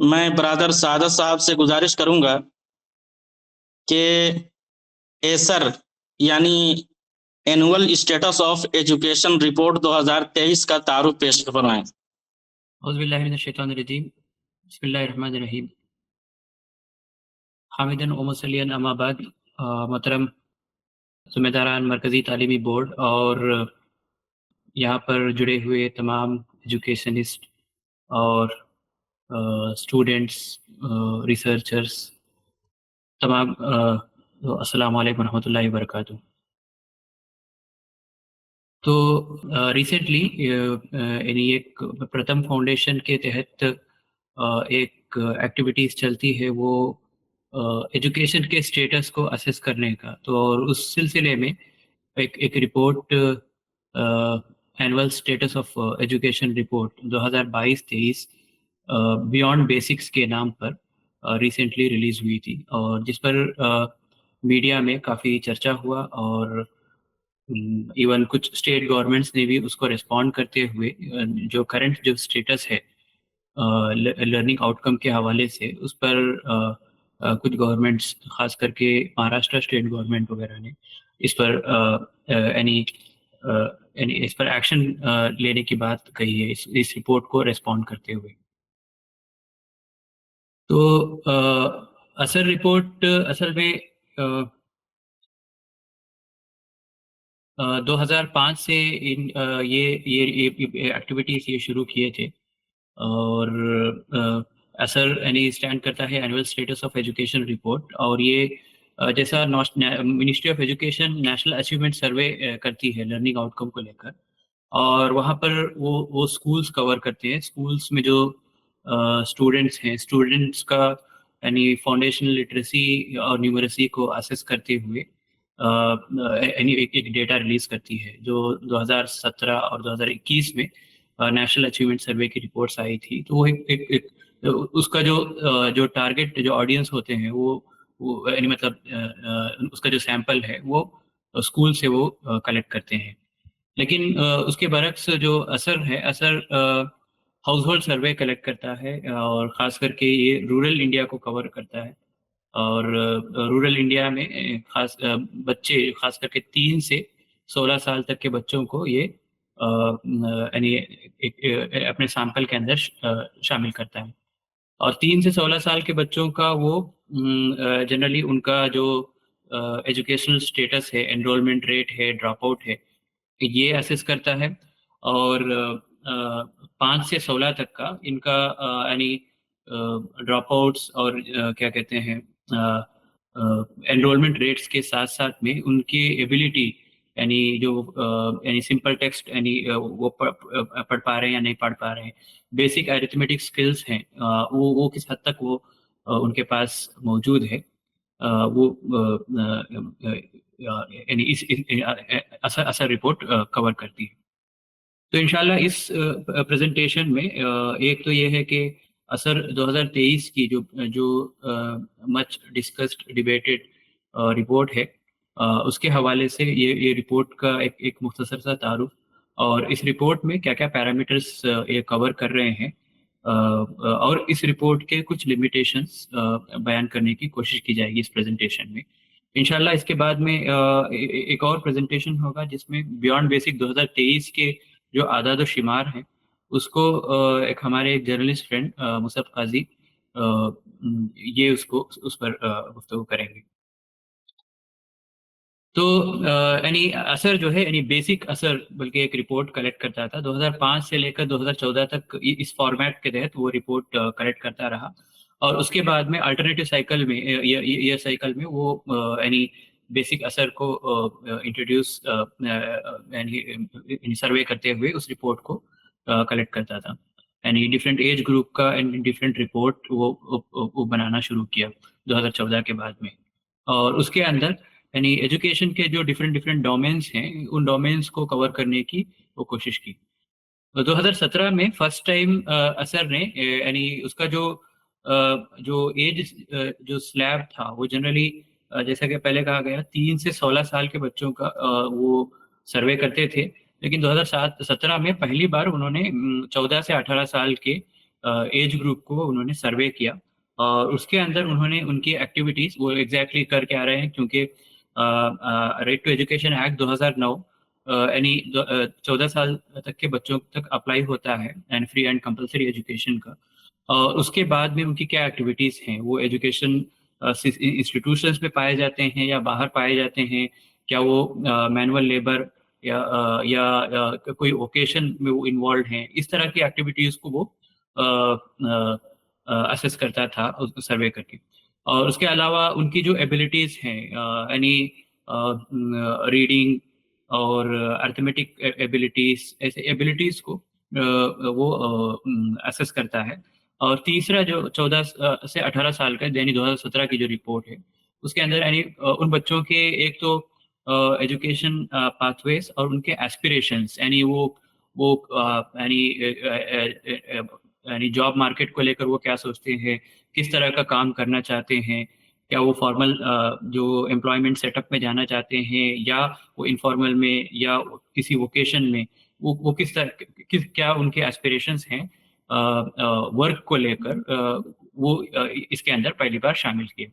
मैं ब्रदर सादत साहब से गुजारिश करूंगा कि एसर यानी annual status of education report 2023 का तारुफ पेश फरमाएं। औज़ुबिल्लाहिमिनश्शैतानिर्रजीम बिस्मिल्लाहिर्रहमानिर्रहीम हामिदन व मुसल्लियन अम्मा बाद। मोहतरम ज़िम्मेदारान मरकज़ी तालीमी बोर्ड और यहाँ पर जुड़े हुए तमाम एजुकेशनिस्ट और स्टूडेंट्स, रिसर्चर्स, तमाम अस्सलामु अलैकुम रहमतुल्लाहि व बरकातुहू। तो रिसेंटली यानी एक प्रथम फाउंडेशन के तहत एक एक्टिविटीज़ चलती है, वो एजुकेशन के स्टेटस को असेस करने का। तो और उस सिलसिले में एक report, annual status of education report 2022-23 beyond basics के नाम पर रिसेंटली रिलीज़ हुई थी, और जिस पर मीडिया में काफ़ी चर्चा हुआ, और इवन कुछ स्टेट गवर्नमेंट्स ने भी उसको रिस्पॉन्ड करते हुए जो करंट जो स्टेटस है लर्निंग आउटकम के हवाले से, उस पर कुछ गवर्नमेंट्स, खास करके महाराष्ट्र स्टेट गवर्नमेंट वगैरह ने इस पर यानी इस पर एक्शन लेने की बात कही है, इस रिपोर्ट को रिस्पॉन्ड करते हुए। तो असर रिपोर्ट असल में 2005 से ये एक्टिविटीज़ ये शुरू किए थे, और असर यानी स्टैंड करता है annual status of education report. और ये जैसा ministry of education national achievement सर्वे करती है लर्निंग आउटकम को लेकर, और वहाँ पर वो स्कूल्स कवर करते हैं। स्कूल्स में जो स्टूडेंट्स हैं, स्टूडेंट्स का यानी फाउंडेशनल लिटरेसी और न्यूमरेसी को असेस करते हुए यानी एक डेटा रिलीज करती है, जो 2017 और 2021 में नेशनल अचीवमेंट सर्वे की रिपोर्ट्स आई थी। तो वो एक उसका जो टारगेट जो ऑडियंस होते हैं, वो यानी मतलब उसका जो सैंपल है वो स्कूल से वो कलेक्ट करते हैं। लेकिन उसके बरक्स जो असर है, असर हाउस होल्ड सर्वे कलेक्ट करता है, और ख़ास करके ये रूरल इंडिया को कवर करता है। और रूरल इंडिया में बच्चे, खास करके 3 से 16 साल तक के बच्चों को ये यानी अपने सैंपल के अंदर शामिल करता है। और 3 से 16 साल के बच्चों का वो जनरली उनका जो एजुकेशनल स्टेटस है, एनरोलमेंट रेट है, ड्रॉप आउट है, ये असेस करता है। और 5 से 16 तक का इनका यानी ड्रॉप आउट्स और क्या कहते हैं एनरोलमेंट रेट्स के साथ साथ में उनकी एबिलिटी, यानी जो यानी सिंपल टेक्स्ट यानी वो पढ़ पा रहे हैं या नहीं पढ़ पा रहे हैं, बेसिक अरिथमेटिक स्किल्स हैं, वो किस हद तक वो उनके पास मौजूद है, वो यानी असर रिपोर्ट कवर करती है। तो इंशाल्लाह इस प्रेजेंटेशन में एक तो ये है कि असर 2023 की जो मच डिस्कस्ड डिबेटेड रिपोर्ट है, उसके हवाले से ये रिपोर्ट का एक मुख्तसर सा तारुफ, और इस रिपोर्ट में क्या क्या पैरामीटर्स ये कवर कर रहे हैं, और इस रिपोर्ट के कुछ लिमिटेशंस बयान करने की कोशिश की जाएगी इस प्रेजेंटेशन में। इंशाल्लाह इसके बाद में एक और प्रेजेंटेशन होगा जिसमें बियॉन्ड बेसिक 2023 के जो आदाद व शुमार हैं, उसको एक हमारे एक जर्नलिस्ट फ्रेंड मुसअब काजी ये उसको उस पर गुफ्तगू करेंगे। तो यानी असर जो है, यानी बेसिक असर बल्कि एक रिपोर्ट कलेक्ट करता था 2005 से लेकर 2014 तक, इस फॉर्मेट के तहत वो रिपोर्ट कलेक्ट करता रहा। और उसके बाद में अल्टरनेटिव साइकिल में, ये साइकिल में वो यानी बेसिक असर को इंट्रोड्यूस यानी सर्वे करते हुए उस रिपोर्ट को कलेक्ट करता था। यानी डिफरेंट एज ग्रुप का एंड डिफरेंट रिपोर्ट वो बनाना शुरू किया 2014 के बाद में। और उसके अंदर यानी एजुकेशन के जो डिफरेंट डोमेन्स हैं, उन डोमेन्स को कवर करने की वो कोशिश की। तो 2017 में फर्स्ट टाइम असर ने यानी उसका जो एज जो स्लैब था, वो जनरली जैसा कि पहले कहा गया 3 से 16 साल के बच्चों का वो सर्वे करते थे। लेकिन 2017 में पहली बार उन्होंने 14 से 18 साल के एज ग्रुप को उन्होंने सर्वे किया और उसके अंदर उन्होंने उनकी एक्टिविटीज वो एग्जैक्टली कर क्या रहे हैं, क्योंकि राइट टू एजुकेशन एक्ट 2009 यानी 14 साल तक के बच्चों तक अप्लाई होता है and free and compulsory education का। और उसके बाद में उनकी क्या एक्टिविटीज हैं, वो एजुकेशन इंस्टीट्यूशंस में पाए जाते हैं या बाहर पाए जाते हैं, क्या वो मैनुअल लेबर या कोई ओकेशन में वो इन्वॉल्व हैं, इस तरह की एक्टिविटीज को वो असेस करता था उसको सर्वे करके। और उसके अलावा उनकी जो एबिलिटीज हैं यानी रीडिंग और अर्थमेटिक एबिलिटीज, ऐसे एबिलिटीज को वो असेस करता है। और तीसरा जो 14 से 18 साल का यानी 2017 की जो रिपोर्ट है उसके अंदर यानी उन बच्चों के एक तो एजुकेशन पाथवेज और उनके एस्पिरेशंस, यानी वो यानी जॉब मार्केट को लेकर वो क्या सोचते हैं, किस तरह का काम करना चाहते हैं, क्या वो फॉर्मल जो एम्प्लॉयमेंट सेटअप में जाना चाहते हैं या वो इनफॉर्मल में या किसी वोकेशन में, वो किस तरह क्या उनके एस्पिरेशंस हैं वर्क को लेकर, वो इसके अंदर पहली बार शामिल किए।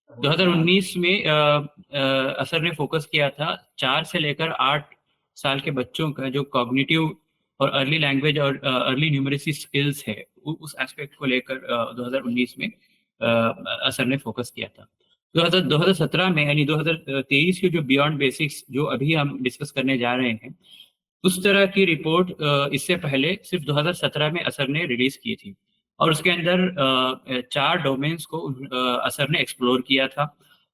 2019 में असर ने फोकस किया था 4 से लेकर 8 साल के बच्चों का जो कॉग्निटिव और अर्ली लैंग्वेज और अर्ली न्यूमरेसी स्किल्स है, उस एस्पेक्ट को लेकर 2019 में असर ने फोकस किया था। 2017 में यानी 2023 के जो बियॉन्ड बेसिक्स जो अभी हम डिस्कस करने जा रहे हैं, उस तरह की रिपोर्ट इससे पहले सिर्फ 2017 में असर ने रिलीज की थी और उसके अंदर 4 डोमेन्स को असर ने एक्सप्लोर किया था: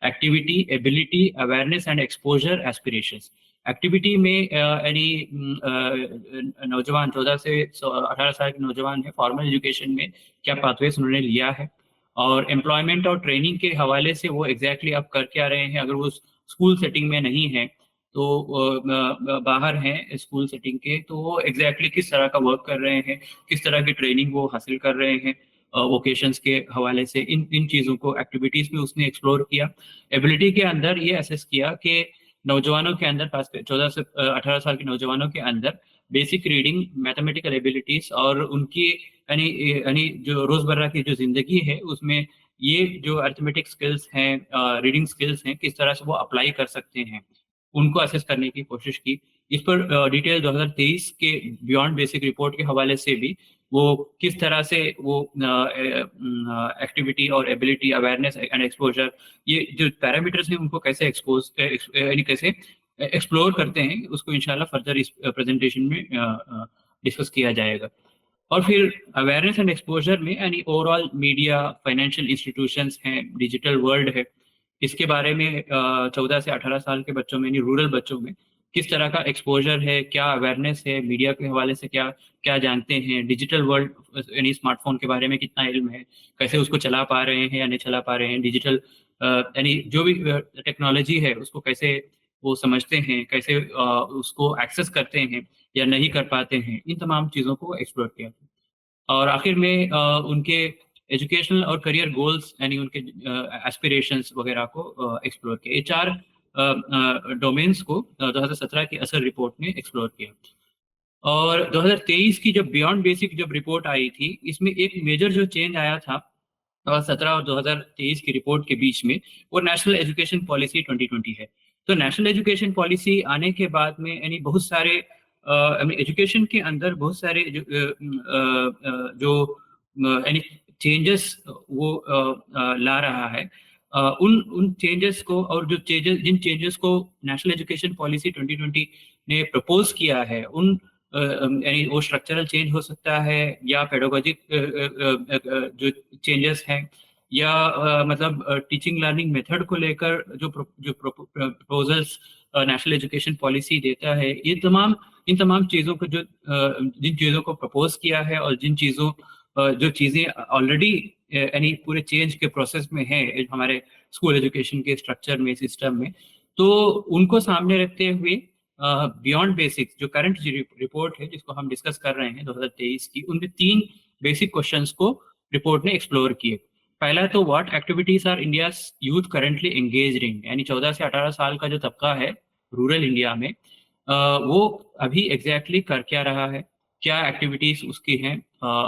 activity, ability, awareness and exposure, aspirations. Activity में यानी नौजवान 14 से 18 साल के नौजवान है, फॉर्मल एजुकेशन में क्या पाथवेज उन्होंने लिया है, और एम्प्लॉयमेंट और ट्रेनिंग के हवाले से वो एग्जैक्टली अब कर क्या रहे हैं। अगर वो स्कूल सेटिंग में नहीं है तो बाहर हैं स्कूल सेटिंग के, तो वो एग्जैक्टली किस तरह का वर्क कर रहे हैं, किस तरह की ट्रेनिंग वो हासिल कर रहे हैं वोकेशंस के हवाले से, इन चीज़ों को एक्टिविटीज़ में उसने एक्सप्लोर किया। एबिलिटी के अंदर ये असेस किया कि नौजवानों के अंदर, खास 14 से 18 साल के नौजवानों के अंदर बेसिक रीडिंग, मैथमेटिकल एबिलिटीज और उनकी यानी जो रोजमर्रा की जो जिंदगी है उसमें ये जो अर्थमेटिक स्किल्स हैं, रीडिंग स्किल्स हैं, किस तरह से वो अप्लाई कर सकते हैं, उनको असेस करने की कोशिश की। इस पर डिटेल 2023 के बियॉन्ड बेसिक रिपोर्ट के हवाले से भी वो किस तरह से वो एक्टिविटी और एबिलिटी, अवेयरनेस एंड एक्सपोजर, ये जो पैरामीटर्स हैं उनको कैसे यानी कैसे एक्सप्लोर करते हैं, उसको इंशाल्लाह फर्दर इस प्रेजेंटेशन में डिस्कस किया जाएगा। और फिर अवेयरनेस एंड एक्सपोजर में यानी ओवरऑल मीडिया, फाइनेंशियल इंस्टीट्यूशंस हैं, डिजिटल वर्ल्ड है, इसके बारे में 14 से 18 साल के बच्चों में यानी रूरल बच्चों में किस तरह का एक्सपोजर है, क्या अवेयरनेस है, मीडिया के हवाले से क्या क्या जानते हैं, डिजिटल वर्ल्ड यानी स्मार्टफोन के बारे में कितना इल्म है, कैसे उसको चला पा रहे हैं या नहीं चला पा रहे हैं, डिजिटल यानी जो भी टेक्नोलॉजी है उसको कैसे वो समझते हैं, कैसे उसको एक्सेस करते हैं या नहीं कर पाते हैं, इन तमाम चीज़ों को एक्सप्लोर किया। और आखिर में उनके एजुकेशनल और करियर गोल्स यानी उनके एस्पिरेशंस वगैरह को एक्सप्लोर किया। ये 4 डोमेन्स को 2017 की असर रिपोर्ट ने एक्सप्लोर किया। और 2023 की जब बियॉन्ड बेसिक जब रिपोर्ट आई थी, इसमें एक मेजर जो चेंज आया था 2017 और 2023 की रिपोर्ट के बीच में, वो नेशनल एजुकेशन पॉलिसी 2020 है। तो नेशनल एजुकेशन पॉलिसी आने के बाद में यानी बहुत सारे एजुकेशन के अंदर बहुत सारे जो यानी चेंजेस वो ला रहा है। उन चेंजेस को और जिन चेंजेस को नेशनल एजुकेशन पॉलिसी 2020 ने प्रपोज किया है, उन यानी वो स्ट्रक्चरल चेंज हो सकता है या पेडागोजिक जो चेंजेस हैं या मतलब टीचिंग लर्निंग मेथड को लेकर जो प्रपोजल्स नेशनल एजुकेशन पॉलिसी देता है, इन तमाम चीज़ों को जिन चीज़ों को प्रपोज किया है और जो चीज़ें ऑलरेडी यानी पूरे चेंज के प्रोसेस में है हमारे स्कूल एजुकेशन के स्ट्रक्चर में, सिस्टम में, तो उनको सामने रखते हुए बियॉन्ड बेसिक्स जो करंट रिपोर्ट है जिसको हम डिस्कस कर रहे हैं 2023 की, उनमें 3 बेसिक क्वेश्चंस को रिपोर्ट ने एक्सप्लोर किए। पहला तो what activities R India youth currently engaged in, यानी 14 से 18 साल का जो तबका है रूरल इंडिया में, वो अभी एग्जैक्टली कर क्या रहा है, क्या एक्टिविटीज उसकी हैं,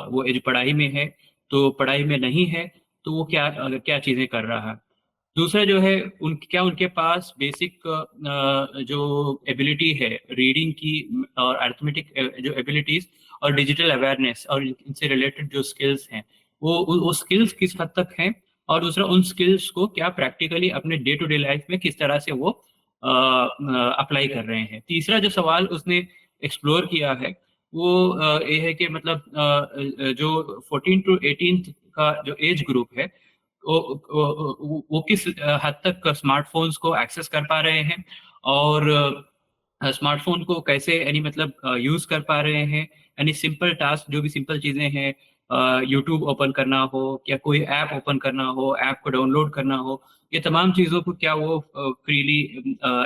वो पढ़ाई में है तो पढ़ाई में नहीं है तो वो क्या क्या चीजें कर रहा है। दूसरा जो है क्या उनके पास बेसिक जो एबिलिटी है रीडिंग की और अरिथमेटिक जो एबिलिटीज और डिजिटल अवेयरनेस और इनसे रिलेटेड जो स्किल्स हैं वो स्किल्स किस हद तक हैं, और दूसरा उन स्किल्स को क्या प्रैक्टिकली अपने डे टू डे लाइफ में किस तरह से वो अप्लाई कर रहे हैं। तीसरा जो सवाल उसने एक्सप्लोर किया है वो ये है कि मतलब जो 14 टू 18 का जो एज ग्रुप है वो किस हद तक स्मार्टफोन्स को एक्सेस कर पा रहे हैं, और स्मार्टफोन को कैसे यानी मतलब यूज कर पा रहे हैं। यानी सिंपल टास्क, जो भी सिंपल चीजें हैं, यूट्यूब ओपन करना हो या कोई ऐप ओपन करना हो, ऐप को डाउनलोड करना हो, ये तमाम चीजों को क्या वो फ्रीली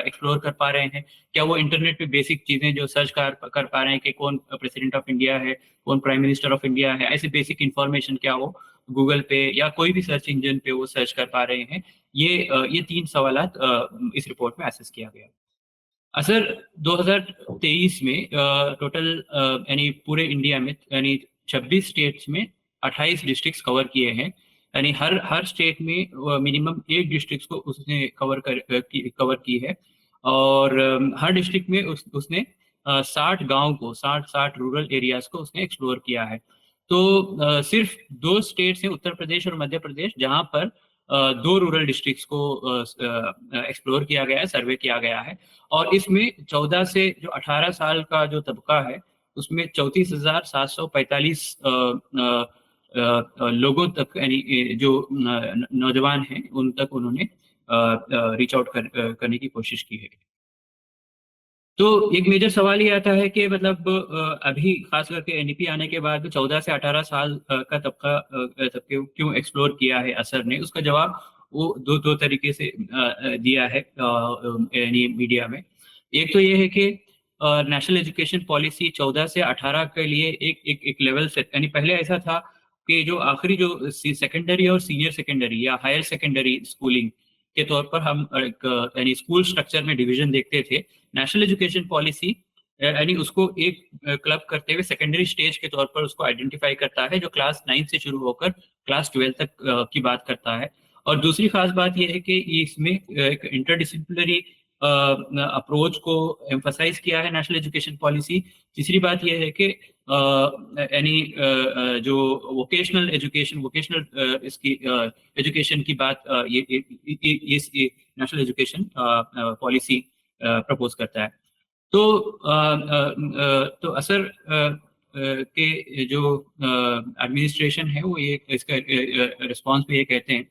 एक्सप्लोर कर पा रहे हैं। क्या वो इंटरनेट पे बेसिक चीजें जो सर्च कर पा रहे हैं कि कौन प्रेसिडेंट ऑफ इंडिया है, कौन प्राइम मिनिस्टर ऑफ इंडिया है, ऐसी बेसिक इंफॉर्मेशन क्या वो गूगल पे या कोई भी सर्च इंजन पे वो सर्च कर पा रहे हैं। ये तीन सवालात इस रिपोर्ट में असेस किया गया। सर 2023 में टोटल यानी पूरे इंडिया में यानी 26 स्टेट्स में 28 डिस्ट्रिक्ट्स कवर किए हैं। यानी हर स्टेट में मिनिमम एक डिस्ट्रिक्ट को उसने कवर की है, और हर डिस्ट्रिक्ट में उसने 60 गांव को 60 रूरल एरियाज को उसने एक्सप्लोर किया है। तो सिर्फ दो स्टेट्स हैं, उत्तर प्रदेश और मध्य प्रदेश, जहां पर दो रूरल डिस्ट्रिक्ट्स को एक्सप्लोर किया गया है, सर्वे किया गया है। और इसमें 14 से जो 18 साल का जो तबका है उसमें 34,745 लोगों तक यानी जो नौजवान हैं उन तक उन्होंने रीच आउट करने की कोशिश की है। तो एक मेजर सवाल ये आता है कि मतलब अभी खास करके एनईपी आने के बाद 14 से 18 साल का तबका तबके क्यों एक्सप्लोर किया है असर ने, उसका जवाब वो दो तरीके से दिया है यानी मीडिया में। एक तो ये है कि नेशनल एजुकेशन पॉलिसी 14 से 18 के लिए एक लेवल सेट, यानी पहले ऐसा था कि जो आखिरी जो सेकेंडरी और सीनियर सेकेंडरी या हायर सेकेंडरी स्कूलिंग के तौर पर हम यानी स्कूल स्ट्रक्चर में डिवीजन देखते थे। नेशनल एजुकेशन पॉलिसी यानी उसको एक क्लब करते हुए सेकेंडरी स्टेज के तौर पर उसको आइडेंटिफाई करता है, जो क्लास 9 से शुरू होकर क्लास 12 तक की बात करता है। और दूसरी खास बात यह है कि इसमें एक इंटरडिसिप्लिनरी अप्रोच को एम्फसाइज किया है नेशनल एजुकेशन पॉलिसी। तीसरी बात यह है कि यानी जो वोकेशनल एजुकेशन, वोकेशनल इसकी एजुकेशन की बात ये नेशनल एजुकेशन पॉलिसी प्रपोज करता है। तो तो असर के जो एडमिनिस्ट्रेशन है वो ये इसका रिस्पॉन्स में ये कहते हैं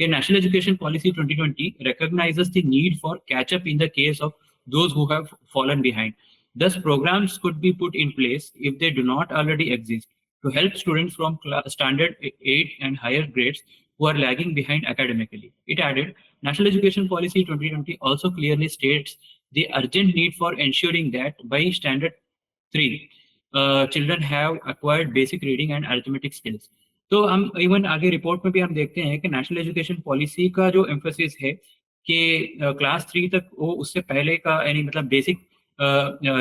कि national education policy 2020 recognizes the need for catch up in the case of those who have fallen behind. Thus, programs could be put in place if they do not already exist to help students from standard 8 and higher grades who are lagging behind academically. It added, National Education Policy 2020 also clearly states the urgent need for ensuring that by standard 3, children have acquired basic reading and arithmetic skills. तो हम even आगे report में भी हम देखते हैं कि national education policy का जो एम्फोसिस है कि क्लास 3 तक वो उससे पहले का यानी मतलब बेसिक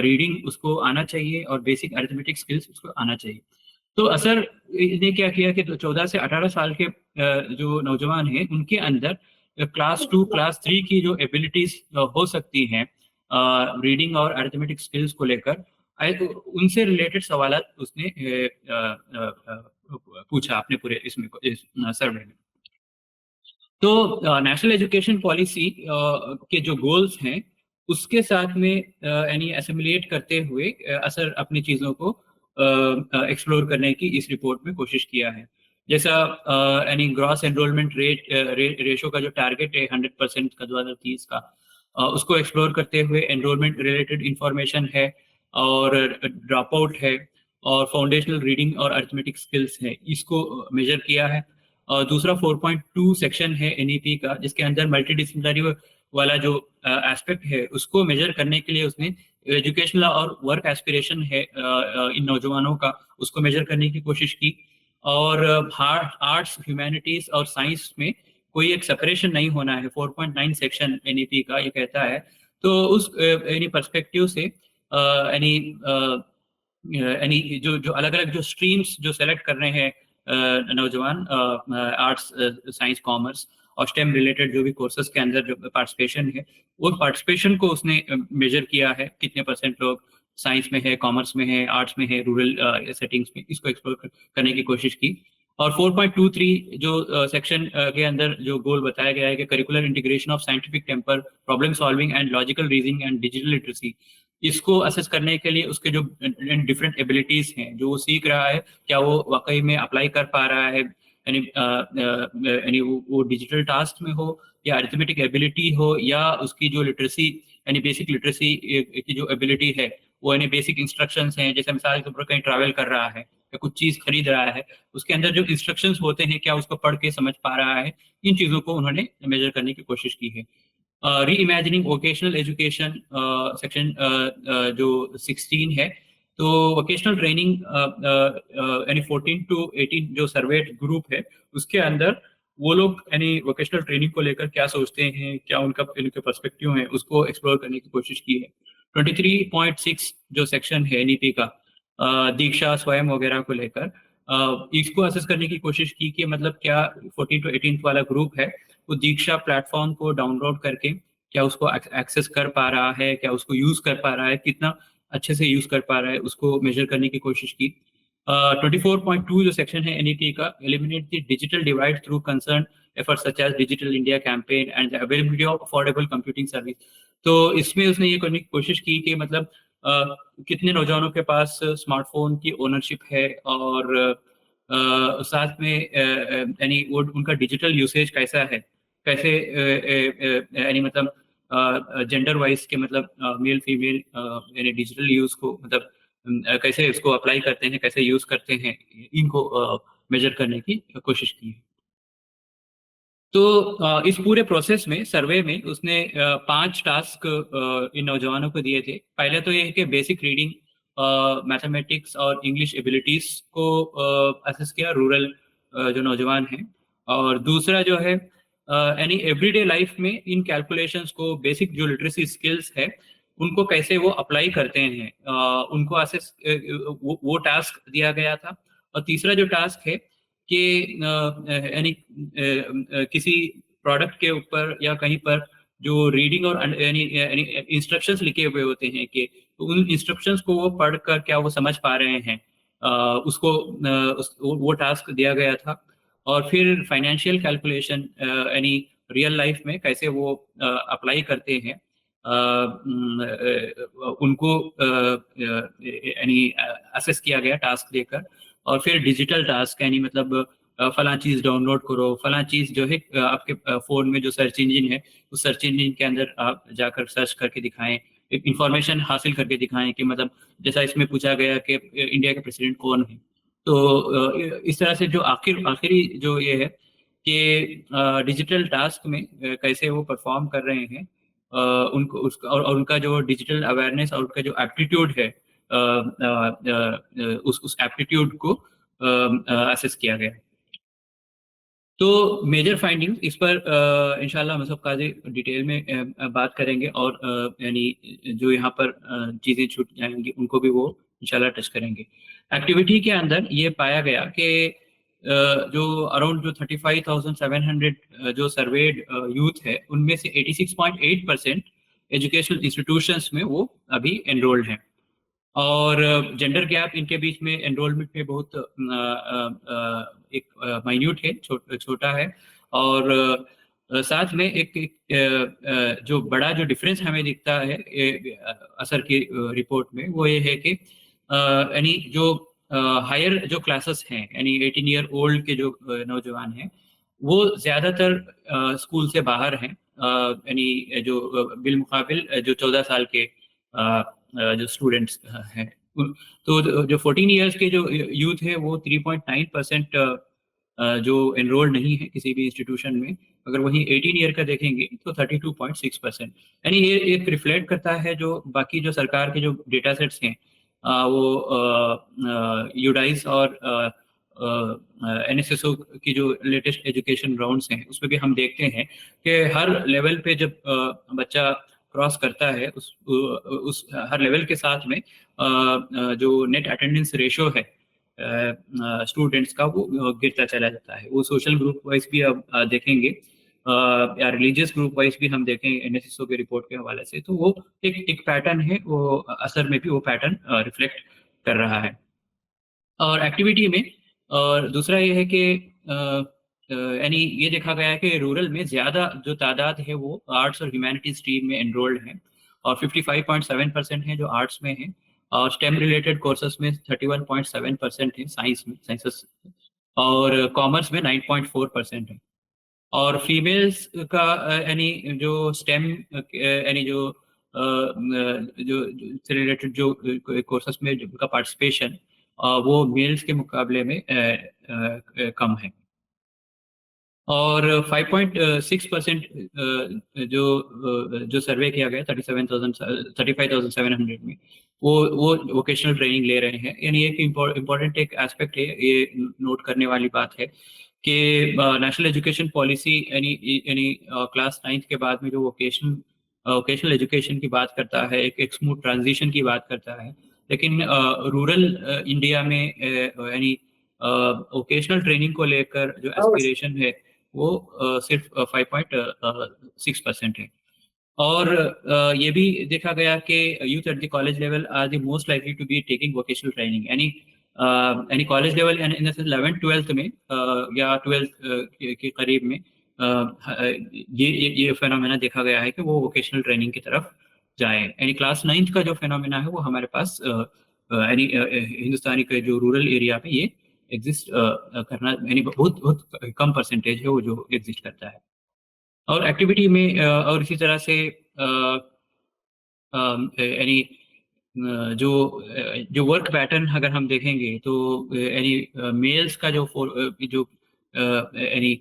रीडिंग उसको आना चाहिए और बेसिक अरिथमेटिक स्किल्स उसको आना चाहिए। तो असर ने क्या किया कि 14 से 18 साल के जो नौजवान हैं उनके अंदर क्लास 2 क्लास 3 की जो एबिलिटीज हो सकती हैं रीडिंग और अरिथमेटिक स्किल्स को लेकर, उनसे रिलेटेड सवालात उसने पूछा अपने पूरे इसमें इस सर्वे में। तो नेशनल एजुकेशन पॉलिसी के जो गोल्स हैं उसके साथ में यानी एसिमुलेट करते हुए असर अपनी चीज़ों को एक्सप्लोर करने की इस रिपोर्ट में कोशिश किया है। जैसा यानी ग्रॉस एनरोलमेंट रेशो का जो टारगेट है 100% का 2030 का, उसको एक्सप्लोर करते हुए एनरोलमेंट रिलेटेड इंफॉर्मेशन है और ड्रॉप आउट है और फाउंडेशनल रीडिंग और अरिथमेटिक स्किल्स है, इसको मेजर किया है। और दूसरा 4.2 सेक्शन है एनईपी का, जिसके अंदर मल्टीडिसिप्लिनरी वाला जो एस्पेक्ट है उसको मेजर करने के लिए उसने एजुकेशनल और वर्क एस्पिरेशन है इन नौजवानों का, उसको मेजर करने की कोशिश की। और आर्ट्स, ह्यूमैनिटीज और साइंस में कोई एक सेपरेशन नहीं होना है, 4.9 सेक्शन एनईपी का ये कहता है। तो उस यानी पर्सपेक्टिव से यानी यानी जो जो अलग अलग जो स्ट्रीम्स जो सेलेक्ट कर रहे हैं नौजवान, आर्ट्स, साइंस, कॉमर्स और स्टेम रिलेटेड जो भी कोर्सेज के अंदर जो पार्टिसिपेशन है, वो पार्टिसिपेशन को उसने मेजर किया है, कितने परसेंट लोग साइंस में है, कॉमर्स में है, आर्ट्स में है, रूरल सेटिंग्स में, इसको एक्सप्लोर करने की कोशिश की। और 4.23 जो सेक्शन के अंदर जो गोल बताया गया है कि curricular integration of scientific temper, problem solving and logical reasoning and digital literacy, इसको असेस करने के लिए उसके जो डिफरेंट एबिलिटीज हैं जो वो सीख रहा है, क्या वो वाकई में अप्लाई कर पा रहा है, यानी वो डिजिटल टास्क में हो या अरिथमेटिक एबिलिटी हो या उसकी जो लिटरेसी यानी बेसिक लिटरेसी की जो एबिलिटी है, वो यानी बेसिक इंस्ट्रक्शंस हैं, जैसे मिसाल के तौर पर कहीं ट्रैवल कर रहा है या कुछ चीज खरीद रहा है, उसके अंदर जो इंस्ट्रक्शंस होते हैं क्या उसको पढ़ के समझ पा रहा है, इन चीजों को उन्होंने मेजर करने की कोशिश की है। रीइमेजिनिंग वोकेशनल एजुकेशन सेक्शन जो 16 है, तो वोकेशनल ट्रेनिंग यानी 14 to 18 जो सर्वेड ग्रुप है, उसके अंदर वो लोग यानी वोकेशनल ट्रेनिंग को लेकर क्या सोचते हैं, क्या उनका इनके पर्सपेक्टिव है, उसको एक्सप्लोर करने की कोशिश की है। 23.6 जो सेक्शन है एनईपी का, दीक्षा स्वयं वगैरह को लेकर इसको असेस करने की कोशिश की कि मतलब क्या 14 to 18 वाला ग्रुप है वो दीक्षा प्लेटफॉर्म को डाउनलोड करके क्या उसको एक्सेस कर पा रहा है, क्या उसको यूज कर पा रहा है, कितना अच्छे से यूज कर पा रहा है, उसको मेजर करने की कोशिश की। 24.2 जो सेक्शन है एनईपी का, eliminate the digital divide through concern efforts such as digital India campaign and availability of affordable computing service. तो इसमें उसने ये करने की कोशिश की कि मतलब कितने नौजवानों के पास स्मार्टफोन की ओनरशिप है और साथ में यानी वो उनका डिजिटल यूसेज कैसा है, कैसे यानी मतलब जेंडर वाइज के मतलब मेल फीमेल यानी डिजिटल यूज को मतलब कैसे इसको अप्लाई करते हैं, कैसे यूज करते हैं, इनको मेजर करने की कोशिश की है। तो इस पूरे प्रोसेस में सर्वे में उसने 5 टास्क इन नौजवानों को दिए थे। पहले तो ये है कि बेसिक रीडिंग, मैथमेटिक्स और इंग्लिश एबिलिटीज को असेस किया रूरल जो नौजवान हैं। और दूसरा जो है यानी एवरीडे लाइफ में इन कैलकुलेशंस को, बेसिक जो लिटरेसी स्किल्स है उनको कैसे वो अप्लाई करते हैं, उनको असेस वो टास्क दिया गया था। और तीसरा जो टास्क है कि यानी किसी प्रोडक्ट के ऊपर या कहीं पर जो रीडिंग और यानी इंस्ट्रक्शंस लिखे हुए होते हैं कि तो उन इंस्ट्रक्शंस को वो पढ़कर क्या वो समझ पा रहे हैं, उसको वो टास्क दिया गया था। और फिर फाइनेंशियल कैलकुलेशन यानी रियल लाइफ में कैसे वो अप्लाई करते हैं, उनको यानी असेस किया गया टास्क देकर। और फिर डिजिटल टास्क यानी मतलब फला चीज डाउनलोड करो, फला चीज जो है आपके फोन में जो सर्च इंजन है उस सर्च इंजन के अंदर आप जाकर सर्च करके दिखाएं, इंफॉर्मेशन हासिल करके दिखाएं कि मतलब जैसा इसमें पूछा गया कि इंडिया के प्रेसिडेंट कौन है। तो इस तरह से जो आखिरी जो ये है कि डिजिटल टास्क में कैसे वो परफॉर्म कर रहे हैं, उनको उसका और उनका जो डिजिटल अवेयरनेस और उनका जो एप्टीट्यूड है, उस एप्टीट्यूड को असेस किया गया। तो मेजर फाइंडिंग्स इस पर इंशाल्लाह हम सब काजी डिटेल में बात करेंगे और यानी जो यहाँ पर चीज़ें छूट जाएंगी उनको भी वो इंशाल्लाह टच करेंगे। एक्टिविटी के अंदर ये पाया गया कि जो अराउंड जो 35,700 जो सर्वेड यूथ है उनमें से 86.8% एजुकेशनल इंस्टीट्यूशंस में वो अभी एनरोल्ड हैं। और जेंडर गैप इनके बीच में एनरोलमेंट में बहुत एक माइन्यूट है, छोटा है। और साथ में एक जो बड़ा जो डिफरेंस हमें दिखता है असर की रिपोर्ट में, वो ये है कि यानी जो हायर जो क्लासेस हैं यानी 18 ईयर ओल्ड के जो नौजवान हैं वो ज़्यादातर स्कूल से बाहर हैं, यानी जो बिलमुकाबिल जो 14 साल के जो स्टूडेंट्स हैं। तो जो 14 इयर्स के जो यूथ है वो 3.9% जो एनरोल्ड नहीं है किसी भी इंस्टीट्यूशन में। अगर वहीं 18 ईयर का देखेंगे तो 32.6%। यानी ये एक रिफ्लेक्ट करता है जो बाकी जो सरकार के जो डेटा सेट्स हैं वो यूडाइस और एनएसएसओ की जो लेटेस्ट एजुकेशन राउंड्स हैं उसमें भी हम देखते हैं कि हर लेवल पे जब बच्चा क्रॉस करता है उस हर लेवल के साथ में जो नेट अटेंडेंस रेशो है स्टूडेंट्स का वो गिरता चला जाता है। वो सोशल ग्रुप वाइज भी अब देखेंगे या रिलीजियस ग्रुप वाइज भी हम देखें एनएसएसओ के रिपोर्ट के हवाले से, तो वो एक पैटर्न है, वो असर में भी वो पैटर्न रिफ्लेक्ट कर रहा है। और एक्टिविटी में और दूसरा ये है कि यानी ये देखा गया है कि रूरल में ज़्यादा जो तादाद है वो आर्ट्स और ह्यूमैनिटीज स्ट्रीम में एनरोल्ड हैं और 55.7% है जो आर्ट्स में है, और स्टेम रिलेटेड कोर्सेज में 31.7% है साइंस में, साइंसेस, और कॉमर्स में 9.4% है। और फीमेल्स का यानी जो स्टेम यानी जो से रिलेटेड जो कोर्सेज में उनका पार्टिसिपेशन वो मेल्स के मुकाबले में कम है। और 5.6% जो सर्वे किया गया 35,700 में वो वोकेशनल ट्रेनिंग ले रहे हैं। यानी एक इम्पोर्टेंट एक एस्पेक्ट है, ये नोट करने वाली बात है कि नेशनल एजुकेशन पॉलिसी यानी क्लास 9th के बाद में जो वोकेशनल एजुकेशन की बात करता है, एक स्मूथ ट्रांजिशन की बात करता है, लेकिन रूरल इंडिया में यानी वोकेशनल ट्रेनिंग को लेकर जो एस्पिरेशन है वो सिर्फ 5.6% है। और ये भी देखा गया कि youth at the college level are the most likely to be taking vocational training, यानी college level in the sense 11th-12th में या 12th के करीब में ये फेनोमेना देखा गया है कि वो वोकेशनल ट्रेनिंग की तरफ जाए। यानी क्लास 9th का जो फेनोमेना है वो हमारे पास यानी हिंदुस्तानी के जो रूरल एरिया में ये एग्जिस्ट करना, यानी बहुत कम परसेंटेज है वो जो एग्जिस्ट करता है। और एक्टिविटी में और इसी तरह से यानी जो वर्क पैटर्न अगर हम देखेंगे तो यानी मेल्स का जो यानी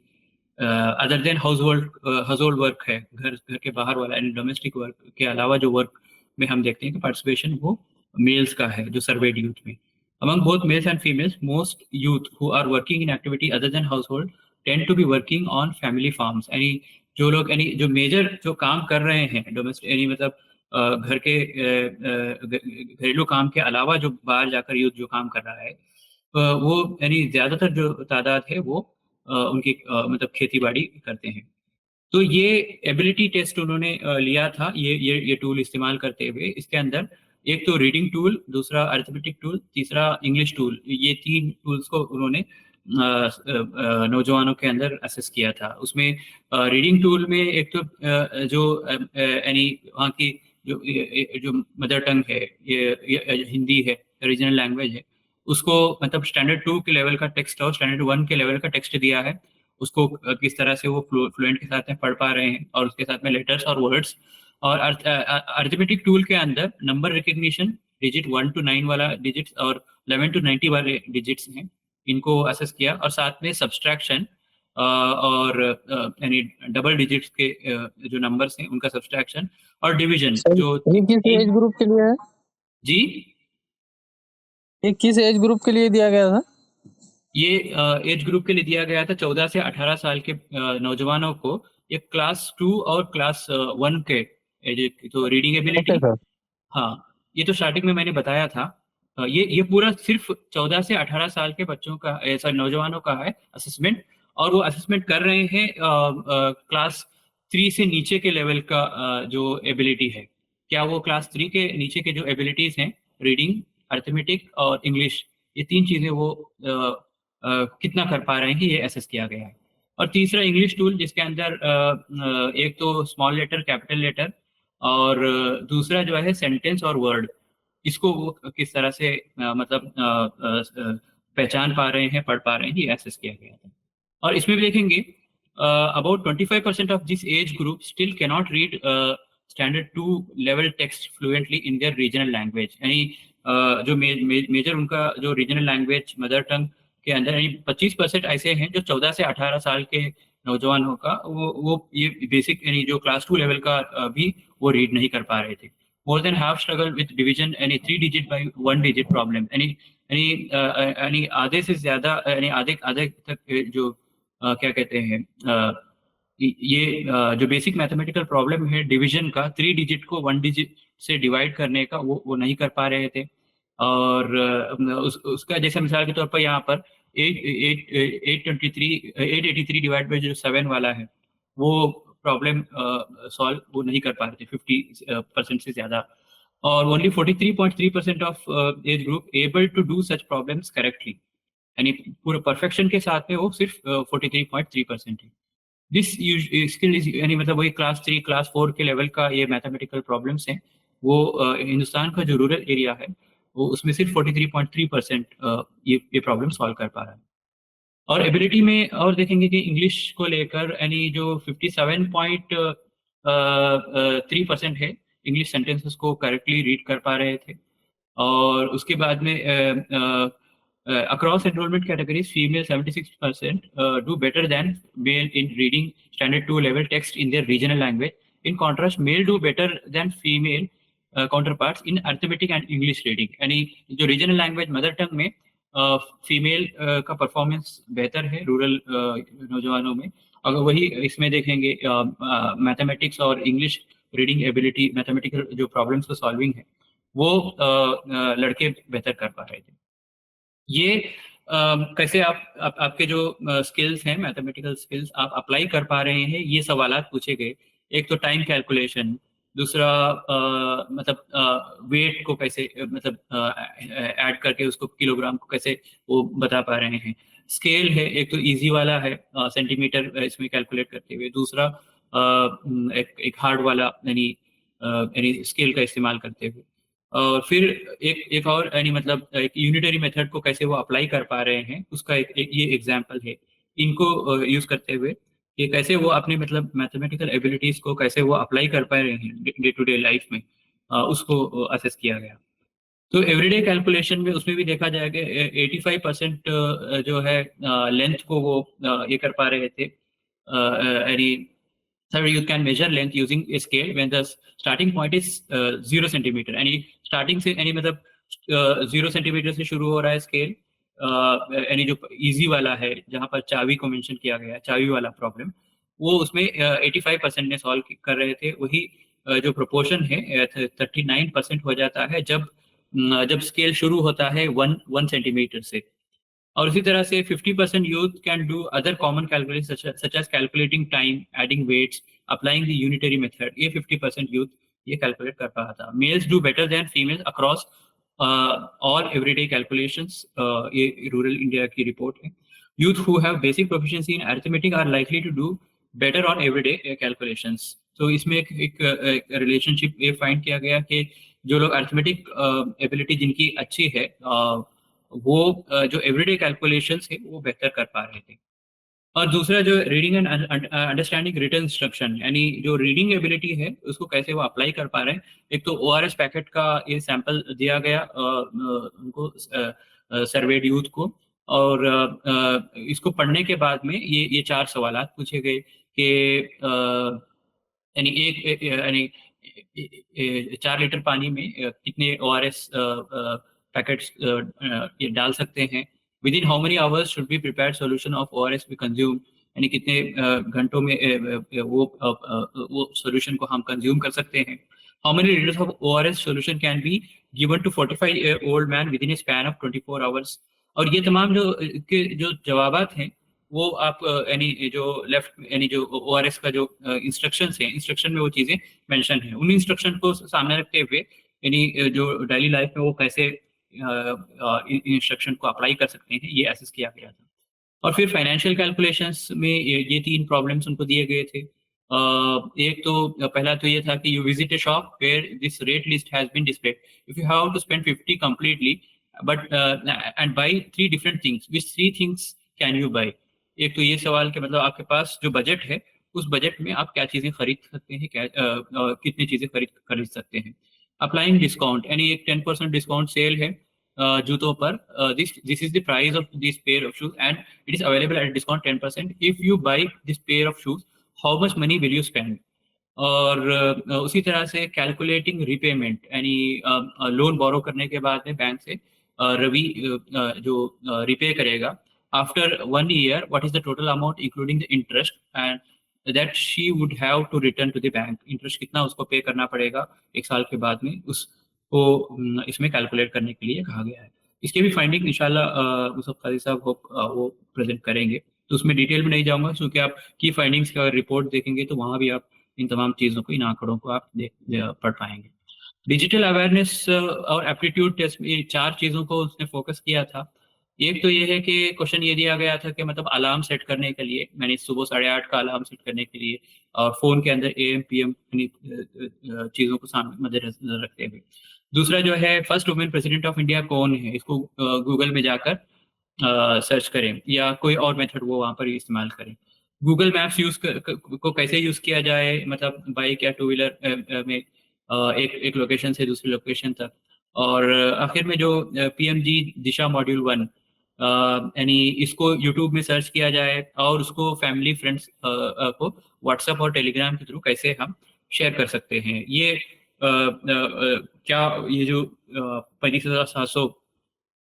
other than house hold work है, घर के बाहर वाला यानी डोमेस्टिक वर्क के अलावा जो वर्क में हम देखते हैं कि पार्टिसिपेशन वो मेल्स का है जो सर्वेड यूथ में। Among both males and females, most youth who are working in activity other than household tend to be working on family farms. यानी जो लोग यानी जो मेजर जो काम कर रहे हैं डोमेस्टिक यानी मतलब घर के घरेलू काम के अलावा जो बाहर जाकर यूथ जो काम कर रहा है वो यानी ज्यादातर जो तादाद है वो उनकी मतलब खेती बाड़ी करते हैं। तो ये एबिलिटी टेस्ट उन्होंने लिया था ये टूल इस्तेमाल करते हुए। इसके अंदर एक तो रीडिंग टूल, दूसरा अरिथमेटिक टूल, तीसरा इंग्लिश टूल, ये 3 टूल्स को उन्होंने नौजवानों के अंदर असेस किया था। उसमें रीडिंग टूल में एक तो जो यानी वहाँ की जो मदर टंग है ये हिंदी है, रीजनल लैंग्वेज है, उसको मतलब स्टैंडर्ड 2 के लेवल का टेक्स्ट और स्टैंडर्ड 1 के लेवल का टेक्स्ट दिया है, उसको किस तरह से वो फ्लुएंट के साथ में पढ़ पा रहे हैं, और उसके साथ में लेटर्स और वर्ड्स। और अरिथमेटिक टूल के अंदर नंबर रिकग्निशन, डिजिट 1 to 9 वाला डिजिट्स और 11 to 90 वाले डिजिट्स हैं, इनको असेस किया, और साथ में सब्सट्रैक्शन और यानी डबल डिजिट्स के जो नंबर्स हैं उनका सब्सट्रैक्शन और डिवीजन। जो ये किस एज ग्रुप के लिए है जी? ये किस एज ग्रुप के लिए दिया गया था? ये एज ग्रुप के लिए दिया गया था 14 से 18 साल के नौजवानों को। ये क्लास 2 और क्लास 1 के तो रीडिंग एबिलिटी, हाँ ये तो स्टार्टिंग में मैंने बताया था। ये पूरा सिर्फ 14 से 18 साल के बच्चों का ऐसा नौजवानों का है असेसमेंट, और वो असेसमेंट कर रहे हैं क्लास 3 से नीचे के लेवल का जो एबिलिटी है। क्या वो क्लास 3 के नीचे के जो एबिलिटीज हैं, रीडिंग, अरिथमेटिक और इंग्लिश, ये 3 चीजें वो कितना कर पा रहे हैं ये असेस किया गया है। और तीसरा इंग्लिश टूल, जिसके अंदर एक तो स्मॉल लेटर, कैपिटल लेटर, और दूसरा जो है सेंटेंस और वर्ड, इसको वो किस तरह से मतलब पहचान पा रहे हैं, पढ़ पा रहे हैं, ये एसेस किया गया था। और इसमें भी देखेंगे about 25% of this age group still cannot read standard 2 level text fluently in their regional language. यानी जो मेजर उनका जो रीजनल लैंग्वेज मदर टंग के अंदर, यानी 25% ऐसे हैं जो 14 से 18 साल के नौजवानों का वो ये बेसिक यानी जो क्लास 2 लेवल का भी वो रीड नहीं कर पा रहे थे। More than half struggle with division, यानी 3 डिजिट बाय 1 डिजिट प्रॉब्लम, यानी आधे से ज्यादा, यानी आधे तक जो क्या कहते हैं ये जो बेसिक मैथमेटिकल प्रॉब्लम है डिवीजन का, 3 डिजिट को 1 डिजिट से डिवाइड करने का, वो नहीं कर पा रहे थे। और उसका जैसे मिसाल के तौर पर यहाँ पर 883 डिवाइड बाई जो 7 वाला है, वो प्रॉब्लम सॉल्व वो नहीं कर पा रहे थे 50% से ज़्यादा। और only 43.3% of age group able to do such problems correctly, यानी पूरे परफेक्शन के साथ में वो सिर्फ 43.3% है। दिस स्किल इज, यानी मतलब वही क्लास 3 क्लास 4 के लेवल का ये मैथमेटिकल प्रॉब्लम्स हैं, वो हिंदुस्तान का जो रूरल एरिया है वो उसमें सिर्फ 43.3% ये प्रॉब्लम सॉल्व कर पा रहा है। और एबिलिटी में और देखेंगे कि इंग्लिश को लेकर यानी जो 57.3% है, इंग्लिश सेंटेंसेस को करेक्टली रीड कर पा रहे थे। और उसके बाद में across enrollment categories, female 76% do better than male in reading standard 2 level text in their regional language. In contrast, male do better than female counterparts in arithmetic and English reading. यानी जो रीजनल लैंग्वेज मदर टंग में female का performance बेहतर है rural नौजवानों में। अगर वही इसमें देखेंगे मैथमेटिक्स और इंग्लिश रीडिंग एबिलिटी, मैथमेटिकल जो प्रॉब्लम्स को सॉल्विंग है, वो लड़के बेहतर कर पा रहे थे। ये कैसे आपके जो स्किल्स हैं, मैथमेटिकल स्किल्स आप अप्लाई कर पा रहे हैं, ये सवालात पूछे गए। एक तो टाइम कैलकुलेशन, दूसरा मतलब वेट को कैसे मतलब ऐड करके उसको किलोग्राम को कैसे वो बता पा रहे हैं। स्केल है, एक तो इजी वाला है सेंटीमीटर इसमें कैलकुलेट करते हुए, दूसरा एक हार्ड वाला यानी स्केल का इस्तेमाल करते हुए। और फिर एक और यानी मतलब एक यूनिटरी मेथड को कैसे वो अप्लाई कर पा रहे हैं, उसका एक ये एग्जांपल है। इनको यूज करते हुए कि कैसे वो अपने मतलब मैथमेटिकल एबिलिटीज को कैसे वो अप्लाई कर पा रहे हैं डे टू डे लाइफ में, उसको असेस किया गया। तो एवरीडे कैलकुलेशन में उसमें भी देखा जाएगा 85% जो है लेंथ को वो ये कर पा रहे थे। यानी So you can measure length using a scale when the starting point is 0 centimeter. यानी starting से यानी मतलब 0 सेंटीमीटर से शुरू हो रहा है स्केल, यानी जो इजी वाला है जहाँ पर चावी को मेंशन किया गया है, चावी वाला प्रॉब्लम, वो उसमें 85% ने सॉल्व कर रहे थे। वही जो प्रोपोर्शन है 39% हो जाता है जब स्केल शुरू होता है 1 सेंटीमीटर से। और इसी तरह से 50% youth can do other common calculation such as calculating time, adding weights, applying the unitary method. ये 50% यूथ ये कैलकुलेट कर पा रहा था। Males do better than females across all everyday calculations, ये रूरल इंडिया की रिपोर्ट है। Youth who have basic proficiency in arithmetic are likely to do better on everyday calculations. तो इसमें एक रिलेशनशिप ये फाइंड किया गया कि जो लोग अरिथमेटिक एबिलिटी जिनकी अच्छी है, वो जो एवरीडे कैलकुलेशंस है वो बेहतर कर पा रहे थे। और दूसरा जो reading and understanding written instruction, यानी जो रीडिंग एबिलिटी है उसको कैसे वो अप्लाई कर पा रहे हैं। एक तो ORS पैकेट का ये सैंपल दिया गया उनको सर्वेड यूथ को, और इसको पढ़ने के बाद में ये 4 सवालात पूछे गए कि यानी यानी 4 लीटर पानी में कितने ORS पैकेट्स ये डाल सकते हैं। With in how many hours should be prepared solution of ORS B consume, यानी कितने घंटों में वो सॉल्यूशन को हम कंज्यूम कर सकते हैं। How many litres of ORS solution can be given to 45-year-old man within a span of 24 hours. और ये तमाम जो जवाबात हैं वो आप यानी जो लेफ्ट यानी जो ORS का जो इंस्ट्रक्शंस हैं, इंस्ट्रक्शन में वो चीज़ें मेंशन हैं। उन इंस्ट्रक्शन को सामने रखते हुए यानी जो डेली लाइफ में वो कैसे इंस्ट्रक्शन को अप्लाई कर सकते हैं, ये असेस किया गया था। और फिर फाइनेंशियल कैलकुलेशंस में ये 3 प्रॉब्लम्स उनको दिए गए थे। एक तो पहला तो ये था कि you visit a shop where this rate list has been displayed, if you have to spend 50 completely but and buy 3 different things, which 3 things can you buy. एक तो ये सवाल कि मतलब आपके पास जो बजट है उस बजट में आप क्या चीज़ें खरीद सकते हैं, कितनी चीज़ें खरीद सकते हैं। अप्लाइंग डिस्काउंट, यानी एक 10% डिस्काउंट सेल है जूतों पर, this is the price of this pair of shoes and it is available at discount 10%। If you buy this pair of shoes how much money will you spend. और उसी तरह से calculating repayment, यानी loan borrow करने के बाद में bank से रवि जो रिपे करेगा after 1 year, what is the total amount including the interest, and that she would have to return to the bank. Interest कितना उसको पे करना पड़ेगा 1 साल के बाद में, उसको इसमें कैलकुलेट करने के लिए कहा गया है। इसके भी फाइंडिंग इंशाल्लाह मुसफ़ काजी साहब वो प्रेजेंट करेंगे, तो उसमें डिटेल में नहीं जाऊंगा, क्योंकि आप की फाइंडिंग्स का रिपोर्ट देखेंगे तो वहाँ भी आप इन तमाम चीज़ों को, इन आंकड़ों को आप पढ़ पाएंगे। डिजिटल अवेयरनेस और एप्टीट्यूड टेस्ट, ये 4 चीज़ों को उसने फोकस किया था। एक तो ये है कि क्वेश्चन ये दिया गया था कि मतलब अलार्म सेट करने के लिए, मैंने सुबह 8:30 का अलार्म सेट करने के लिए, और फ़ोन के अंदर AM PM चीज़ों को सामने मद्देनजर रखते हुए। दूसरा जो है, first women president of India कौन है, इसको गूगल में जाकर सर्च करें, या कोई और मेथड वो वहाँ पर इस्तेमाल करें। गूगल मैप्स को कैसे यूज़ किया जाए, मतलब बाइक या टू व्हीलर में एक लोकेशन से दूसरी लोकेशन तक। और आखिर में जो PMG दिशा मॉड्यूल 1, यानी इसको यूट्यूब में सर्च किया जाए और उसको फैमिली फ्रेंड्स को व्हाट्सएप और टेलीग्राम के थ्रू कैसे हम शेयर कर सकते हैं। ये क्या ये जो 35,700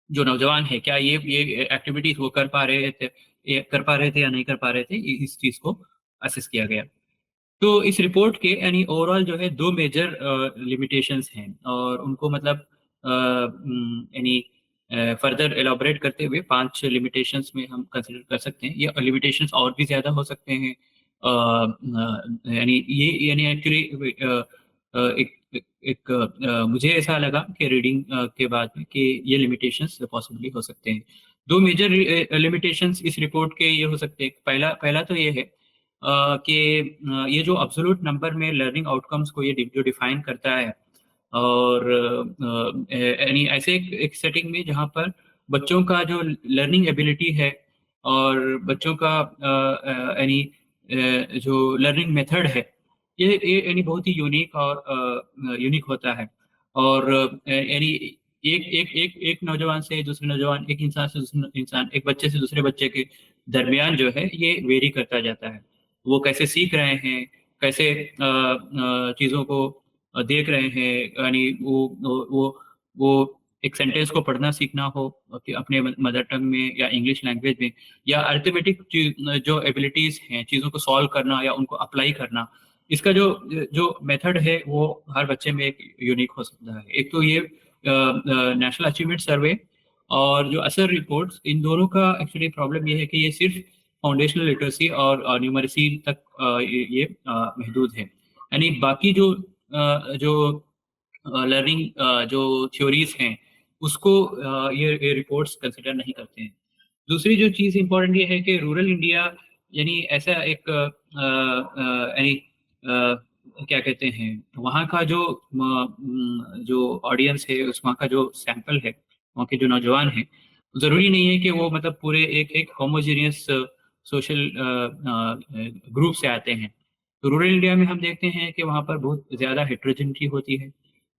जो नौजवान है, क्या ये एक्टिविटीज वो कर पा रहे थे या नहीं कर पा रहे थे, इस चीज को असेस किया गया। तो इस रिपोर्ट के यानी ओवरऑल जो है 2 मेजर लिमिटेशंस हैं, और उनको मतलब यानी फर्दर एलाबोरेट करते हुए 5 लिमिटेशंस में हम कंसिडर कर सकते हैं। ये लिमिटेशंस और भी ज़्यादा हो सकते हैं, यानी एक्चुअली एक मुझे ऐसा लगा कि रीडिंग के बाद में कि ये लिमिटेशंस पॉसिबली हो सकते हैं। 2 मेजर लिमिटेशंस इस रिपोर्ट के ये हो सकते हैं। पहला तो ये है कि ये जो अब्सोल्यूट नंबर में लर्निंग आउटकम्स को ये जो डिफाइन करता है, और यानी ऐसे एक सेटिंग में जहाँ पर बच्चों का जो लर्निंग एबिलिटी है और बच्चों का यानी जो लर्निंग मेथड है, ये यानी बहुत ही यूनिक और यूनिक होता है। और यानी एक नौजवान से दूसरे नौजवान, एक इंसान से दूसरे इंसान, एक बच्चे से दूसरे बच्चे के दरमियान जो है ये वेरी करता जाता है। वो कैसे सीख रहे हैं, कैसे चीज़ों को देख रहे हैं, यानी वो एक सेंटेंस को पढ़ना सीखना हो कि अपने मदर टंग में या इंग्लिश लैंग्वेज में, या अर्थमेटिक जो एबिलिटीज़ हैं, चीज़ों को सॉल्व करना या उनको अप्लाई करना, इसका जो मेथड है वो हर बच्चे में एक यूनिक हो सकता है। एक तो ये नेशनल अचीवमेंट सर्वे और जो असर रिपोर्ट्स, इन दोनों का एक्चुअली प्रॉब्लम ये है कि ये सिर्फ फाउंडेशनल लिटरेसी और न्यूमरेसी तक ये महदूद है। यानी बाकी जो लर्निंग जो थ्योरीज हैं उसको ये रिपोर्ट्स कंसिडर नहीं करते हैं। दूसरी जो चीज़ इंपॉर्टेंट ये है कि रूरल इंडिया यानी ऐसा एक यानी क्या कहते हैं, वहाँ का जो ऑडियंस है, उस वहाँ का जो सैंपल है, वहाँ के जो नौजवान हैं, ज़रूरी नहीं है कि वो मतलब पूरे एक होमोजीनियस सोशल ग्रुप से आते हैं। तो रूरल इंडिया में हम देखते हैं कि वहाँ पर बहुत ज़्यादा हेट्रोजेनिटी होती है।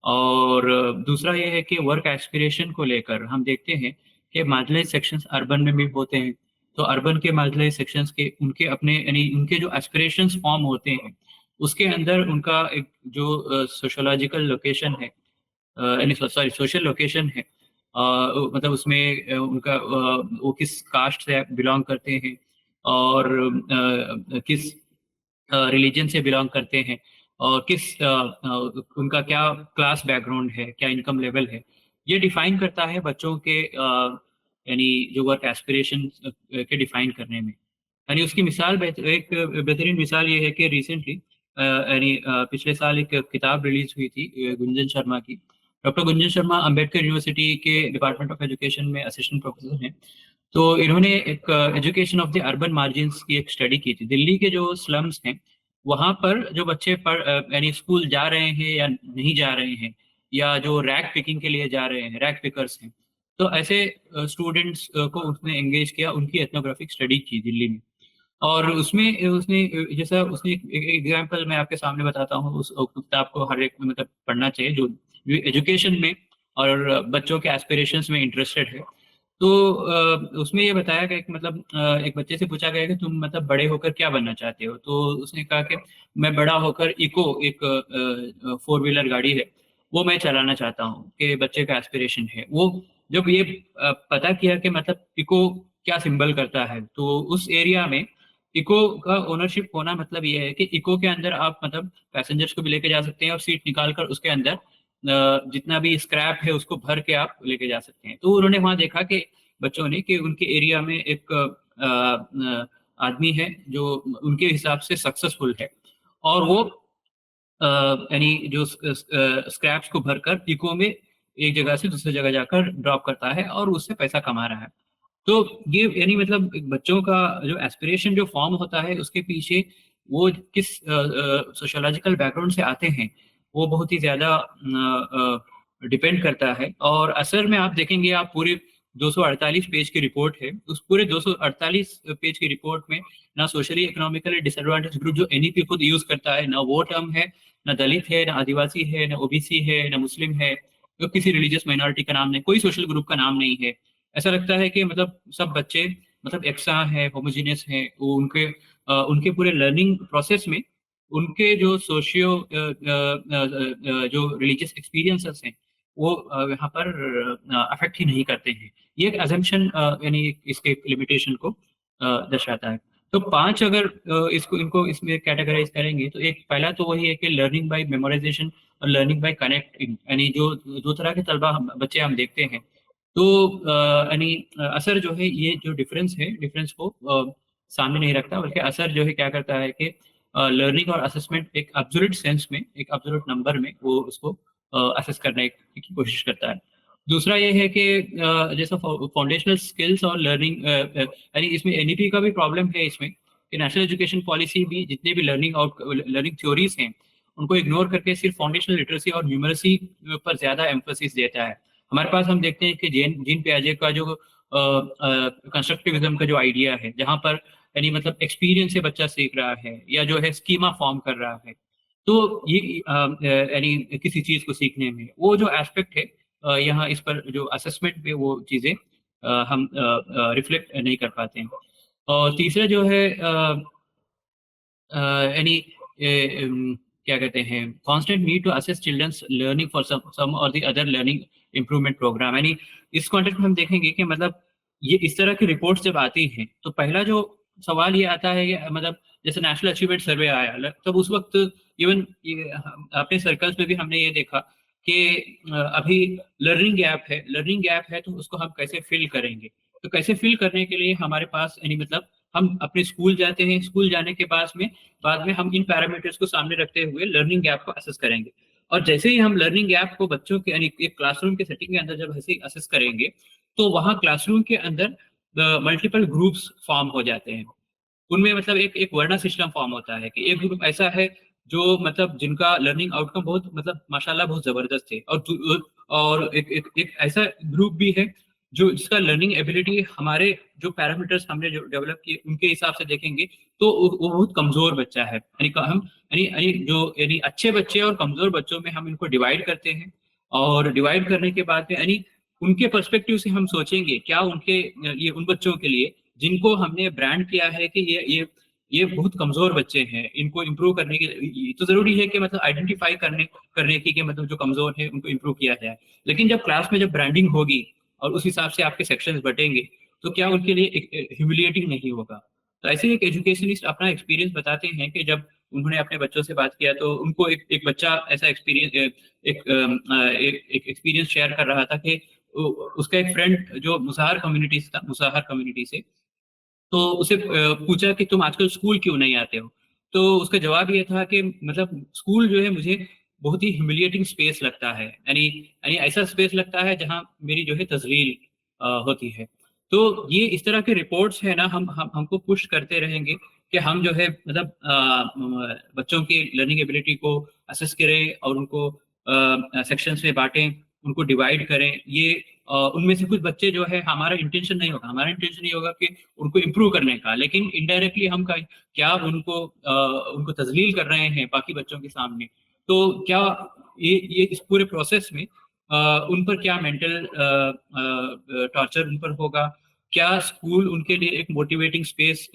और दूसरा ये है कि वर्क एस्पिरेशन को लेकर हम देखते हैं कि मार्जिनलाइज्ड सेक्शंस अर्बन में भी होते हैं। तो अर्बन के मार्जिनलाइज्ड सेक्शंस के उनके अपने यानी उनके जो एस्पिरेशंस फॉर्म होते हैं, उसके अंदर उनका एक जो सोशोलॉजिकल लोकेशन है, यानी सॉरी सोशल लोकेशन है, मतलब उसमें उनका वो किस कास्ट से बिलोंग करते हैं और किस रिलीजन से बिलोंग करते हैं और किस उनका क्या क्लास बैकग्राउंड है, क्या इनकम लेवल है, ये डिफाइन करता है बच्चों के यानी जो वर्क एस्पिरेशन के डिफाइन करने में। यानी उसकी मिसाल एक बेहतरीन मिसाल ये है कि रिसेंटली यानी पिछले साल एक किताब रिलीज हुई थी गुंजन शर्मा की। डॉक्टर गुंजन शर्मा अंबेडकर यूनिवर्सिटी के डिपार्टमेंट ऑफ एजुकेशन में असिस्टेंट प्रोफेसर हैं। तो इन्होंने एक education of the urban margins की एक स्टडी की थी। दिल्ली के जो स्लम्स हैं वहाँ पर जो बच्चे यानी स्कूल जा रहे हैं या नहीं जा रहे हैं, या जो रैक पिकिंग के लिए जा रहे हैं, रैक पिकर्स हैं, तो ऐसे स्टूडेंट्स को उसने एंगेज किया, उनकी एथनोग्राफिक स्टडी की दिल्ली में। और उसमें उसने जैसा उसने एक एग्जाम्पल मैं आपके सामने बताता हूँ, उस किताब को हर एक मतलब पढ़ना चाहिए जो एजुकेशन में और बच्चों के एस्पिरेशंस में इंटरेस्टेड है। तो उसमें ये बताया गया कि मतलब एक बच्चे से पूछा गया कि तुम मतलब बड़े होकर क्या बनना चाहते हो, तो उसने कहा कि मैं बड़ा होकर इको एक 4 व्हीलर गाड़ी है वो मैं चलाना चाहता हूँ, कि बच्चे का एस्पिरेशन है। वो जब ये पता किया कि मतलब इको क्या सिंबल करता है, तो उस एरिया में इको का ओनरशिप होना मतलब ये है कि इको के अंदर आप मतलब पैसेंजर्स को भी लेके जा सकते हैं और सीट निकाल कर उसके अंदर जितना भी स्क्रैप है उसको भर के आप लेके जा सकते हैं। तो उन्होंने वहां देखा कि बच्चों ने कि उनके एरिया में एक आदमी है जो उनके हिसाब से सक्सेसफुल है और वो यानी जो स्क्रैप्स को भरकर इको में एक जगह से दूसरी जगह जाकर ड्रॉप करता है और उससे पैसा कमा रहा है। तो ये यानी मतलब एक बच्चों का जो एस्पिरेशन जो फॉर्म होता है उसके पीछे वो किस सोशोलॉजिकल बैकग्राउंड से आते हैं वो बहुत ही ज्यादा डिपेंड करता है। और असर में आप देखेंगे, आप पूरे 248 पेज की रिपोर्ट है, उस पूरे 248 पेज की रिपोर्ट में ना सोशली इकोनॉमिकली डिसएडवांटेज ग्रुप जो एनईपी खुद यूज करता है, ना वो टर्म है, ना दलित है, ना आदिवासी है, ना ओबीसी है, ना मुस्लिम है, तो किसी रिलीजियस माइनॉरिटी का नाम नहीं, कोई सोशल ग्रुप का नाम नहीं है। ऐसा लगता है कि मतलब सब बच्चे मतलब एकसा है, होमोजीनियस है, वो उनके पूरे लर्निंग प्रोसेस में उनके जो सोशियो जो रिलीजियस एक्सपीरियंसेस हैं वो यहाँ पर अफेक्ट ही नहीं करते हैं। ये एक अजम्पशन यानी इसके लिमिटेशन को दर्शाता है। तो 5 अगर इसको इनको इसमें कैटेगराइज करेंगे तो एक पहला तो वही है कि लर्निंग बाय मेमोराइजेशन और लर्निंग बाय कनेक्टिंग, यानी जो दो तरह के तलबा बच्चे हम देखते हैं। तो यानी असर जो है ये जो डिफरेंस है, डिफरेंस को सामने नहीं रखता, बल्कि असर जो है क्या करता है कि लर्निंग और असेसमेंट एक एब्सोल्यूट सेंस में, एक एब्सोल्यूट नंबर में वो उसको असेस करने की कोशिश करता है। दूसरा ये है कि जैसा फाउंडेशनल स्किल्स और लर्निंग, यानी इसमें एनईपी का भी प्रॉब्लम है इसमें कि नेशनल एजुकेशन पॉलिसी भी जितने भी लर्निंग थ्योरीज हैं उनको इग्नोर करके सिर्फ फाउंडेशनल लिटरेसी और न्यूमरेसी पर ज्यादा एम्फोसिस देता है। हमारे पास हम देखते हैं कि जीन पियाजे का जो कंस्ट्रक्टिविज्म का जो आइडिया है, जहां पर यानी मतलब एक्सपीरियंस से बच्चा सीख रहा है या जो है स्कीमा फॉर्म कर रहा है, तो ये यानी किसी चीज को सीखने में वो जो एस्पेक्ट है यहाँ इस पर जो असेसमेंट पे वो चीजें हम रिफ्लेक्ट नहीं कर पाते हैं। और तीसरा जो है यानी क्या कहते हैं, constant need to assess children's learning for some और the other learning improvement program. यानी इस कॉन्टेक्स्ट में हम देखेंगे कि मतलब ये इस तरह की रिपोर्ट्स जब आती हैं तो पहला जो सवाल ये आता है कि मतलब जैसे नेशनल अचीवमेंट सर्वे आया तब उस वक्त इवन अपने सर्कल्स में भी हमने ये देखा कि अभी लर्निंग गैप है तो उसको हम कैसे फिल करेंगे। तो कैसे फिल करने के लिए हमारे पास यानी मतलब हम अपने स्कूल जाते हैं, स्कूल जाने के बाद में हम इन पैरामीटर्स को सामने रखते हुए लर्निंग गैप को असेस करेंगे। और जैसे ही हम लर्निंग गैप को बच्चों के यानी एक क्लासरूम के सेटिंग के अंदर जब ऐसे ही असेस करेंगे तो वहाँ क्लासरूम के अंदर मल्टीपल ग्रुप्स फॉर्म हो जाते हैं। उनमें मतलब एक वर्णा सिस्टम फॉर्म होता है कि एक ग्रुप ऐसा है जो मतलब जिनका लर्निंग आउटकम बहुत मतलब माशाल्लाह बहुत जबरदस्त है, और एक ऐसा ग्रुप भी है जो जिसका लर्निंग एबिलिटी हमारे जो पैरामीटर्स हमने जो डेवलप किए उनके हिसाब से देखेंगे तो वो बहुत कमजोर बच्चा है। यानी हम यानी जो यानी अच्छे बच्चे और कमजोर बच्चों में हम इनको डिवाइड करते हैं, और डिवाइड करने के बाद में यानी उनके पर्सपेक्टिव से हम सोचेंगे क्या उनके ये उन बच्चों के लिए जिनको हमने ब्रांड किया है कि ये बहुत कमजोर बच्चे हैं, इनको इम्प्रूव करने की तो जरूरी है कि मतलब आइडेंटिफाई करने की कि मतलब जो कमजोर है उनको इम्प्रूव किया जाए। लेकिन जब क्लास में जब ब्रांडिंग होगी और उस हिसाब से आपके सेक्शंस बटेंगे तो क्या उनके लिए ह्यूमिलिएटिंग नहीं होगा। तो ऐसे एक एजुकेशनिस्ट अपना एक्सपीरियंस बताते हैं कि जब उन्होंने अपने बच्चों से बात किया तो उनको एक बच्चा ऐसा एक्सपीरियंस एक एक्सपीरियंस शेयर कर रहा था कि उसका एक फ्रेंड जो मुसाहर कम्युनिटी से, तो उसे पूछा कि तुम आजकल स्कूल क्यों नहीं आते हो। तो उसका जवाब ये था कि मतलब स्कूल जो है मुझे बहुत ही ह्यूमिलिएटिंग स्पेस लगता है, यानी ऐसा स्पेस लगता है जहां मेरी जो है तजलील होती है। तो ये इस तरह के रिपोर्ट्स है ना, हमको पुश करते रहेंगे कि हम जो है मतलब बच्चों की लर्निंग एबिलिटी को असेस करें और उनको सेक्शंस में बांटें, उनको डिवाइड करें। ये उनमें से कुछ बच्चे जो है हमारा इंटेंशन नहीं होगा कि उनको इम्प्रूव करने का, लेकिन इनडायरेक्टली हम क्या उनको तजलील कर रहे हैं बाकी बच्चों के सामने। तो क्या ये इस पूरे प्रोसेस में उन पर क्या मेंटल टॉर्चर उन पर होगा, क्या स्कूल उनके लिए एक मोटिवेटिंग स्पेस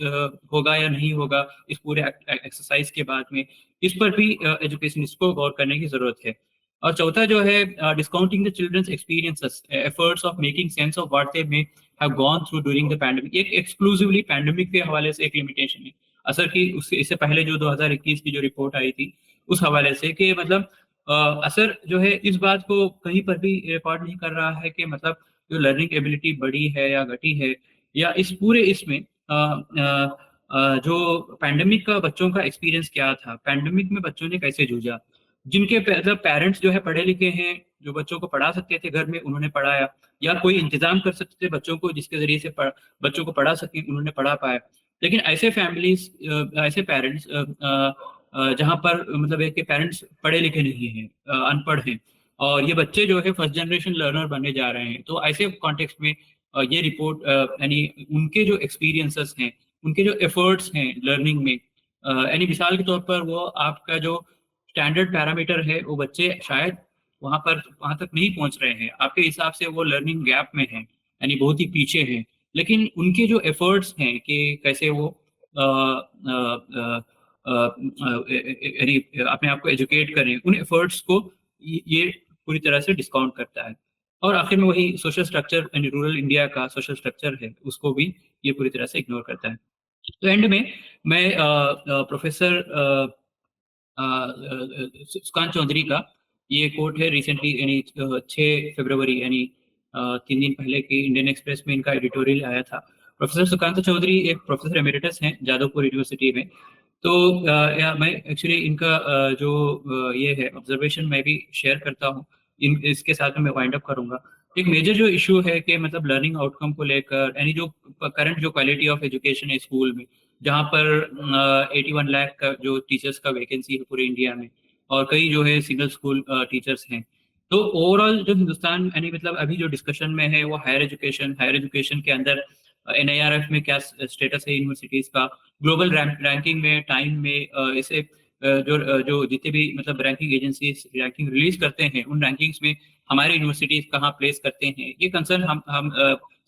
होगा या नहीं होगा इस पूरे एक्सरसाइज के बाद में, इस पर भी एजुकेशनिस्ट को गौर करने की जरूरत है। और चौथा जो है discounting the children's experiences, efforts of making sense of what they may have gone through during the pandemic. एक एक्सक्लूसिवली पैंडेमिक के हवाले से एक लिमिटेशन है, असर की उससे इससे पहले जो 2021 की जो रिपोर्ट आई थी उस हवाले से कि मतलब असर जो है इस बात को कहीं पर भी रिकॉर्ड नहीं कर रहा है कि मतलब जो लर्निंग एबिलिटी बढ़ी है या घटी है, या इस पूरे इसमें जो पैंडेमिक का बच्चों का एक्सपीरियंस क्या था, पैंडेमिक में बच्चों ने कैसे जूझा, जिनके मतलब पेरेंट्स जो है पढ़े लिखे हैं, जो बच्चों को पढ़ा सकते थे घर में उन्होंने पढ़ाया, या कोई इंतजाम कर सकते थे बच्चों को जिसके जरिए से बच्चों को पढ़ा सके उन्होंने पढ़ा पाया। लेकिन ऐसे फैमिलीज, ऐसे पेरेंट्स जहाँ पर मतलब है कि पेरेंट्स पढ़े लिखे नहीं हैं, अनपढ़ हैं, और ये बच्चे जो है फर्स्ट जनरेशन लर्नर बनने जा रहे हैं, तो ऐसे कॉन्टेक्स्ट में ये रिपोर्ट यानी उनके जो एक्सपीरियंसेस हैं, उनके जो एफर्ट्स हैं लर्निंग में, यानी मिसाल के तौर पर वो आपका जो स्टैंडर्ड पैरामीटर है वो बच्चे शायद वहां तक नहीं पहुंच रहे हैं, आपके हिसाब से वो लर्निंग गैप में हैं, यानी बहुत ही पीछे हैं। लेकिन उनके जो एफर्ट्स हैं कि कैसे वो यानी अपने आप को एजुकेट करें, उन एफर्ट्स को ये पूरी तरह से डिस्काउंट करता है। और आखिर में वही सोशल स्ट्रक्चर यानी रूरल इंडिया का सोशल स्ट्रक्चर है, उसको भी ये पूरी तरह से इग्नोर करता है। तो एंड में मैं प्रोफेसर सुकांत चौधरी का ये कोट है रिसेंटली, यानी 6 फरवरी, यानी 3 दिन पहले की इंडियन एक्सप्रेस में इनका एडिटोरियल आया था। प्रोफेसर सुकांत चौधरी एक प्रोफेसर एमेरिटस हैं जादवपुर यूनिवर्सिटी में। तो मैं एक्चुअली इनका जो ये है ऑब्जर्वेशन मैं भी शेयर करता हूँ, इसके साथ में मैं वाइंड अप करूंगा। एक मेजर जो इशू है कि मतलब लर्निंग आउटकम को लेकर, यानी जो करंट जो क्वालिटी ऑफ एजुकेशन है स्कूल में, जहाँ पर 81 लाख का जो टीचर्स का वैकेंसी है पूरे इंडिया में, और कई जो है सिंगल स्कूल टीचर्स हैं। तो ओवरऑल जो हिंदुस्तान यानी मतलब अभी जो डिस्कशन में है वो हायर एजुकेशन के अंदर एनआईआरएफ में क्या स्टेटस है यूनिवर्सिटीज का, ग्लोबल रैंकिंग में, टाइम में, इसे जो जितने भी मतलब रैंकिंग एजेंसीज रैंकिंग रिलीज करते हैं उन रैंकिंग्स में हमारे यूनिवर्सिटीज कहाँ प्लेस करते हैं, ये कंसर्न हम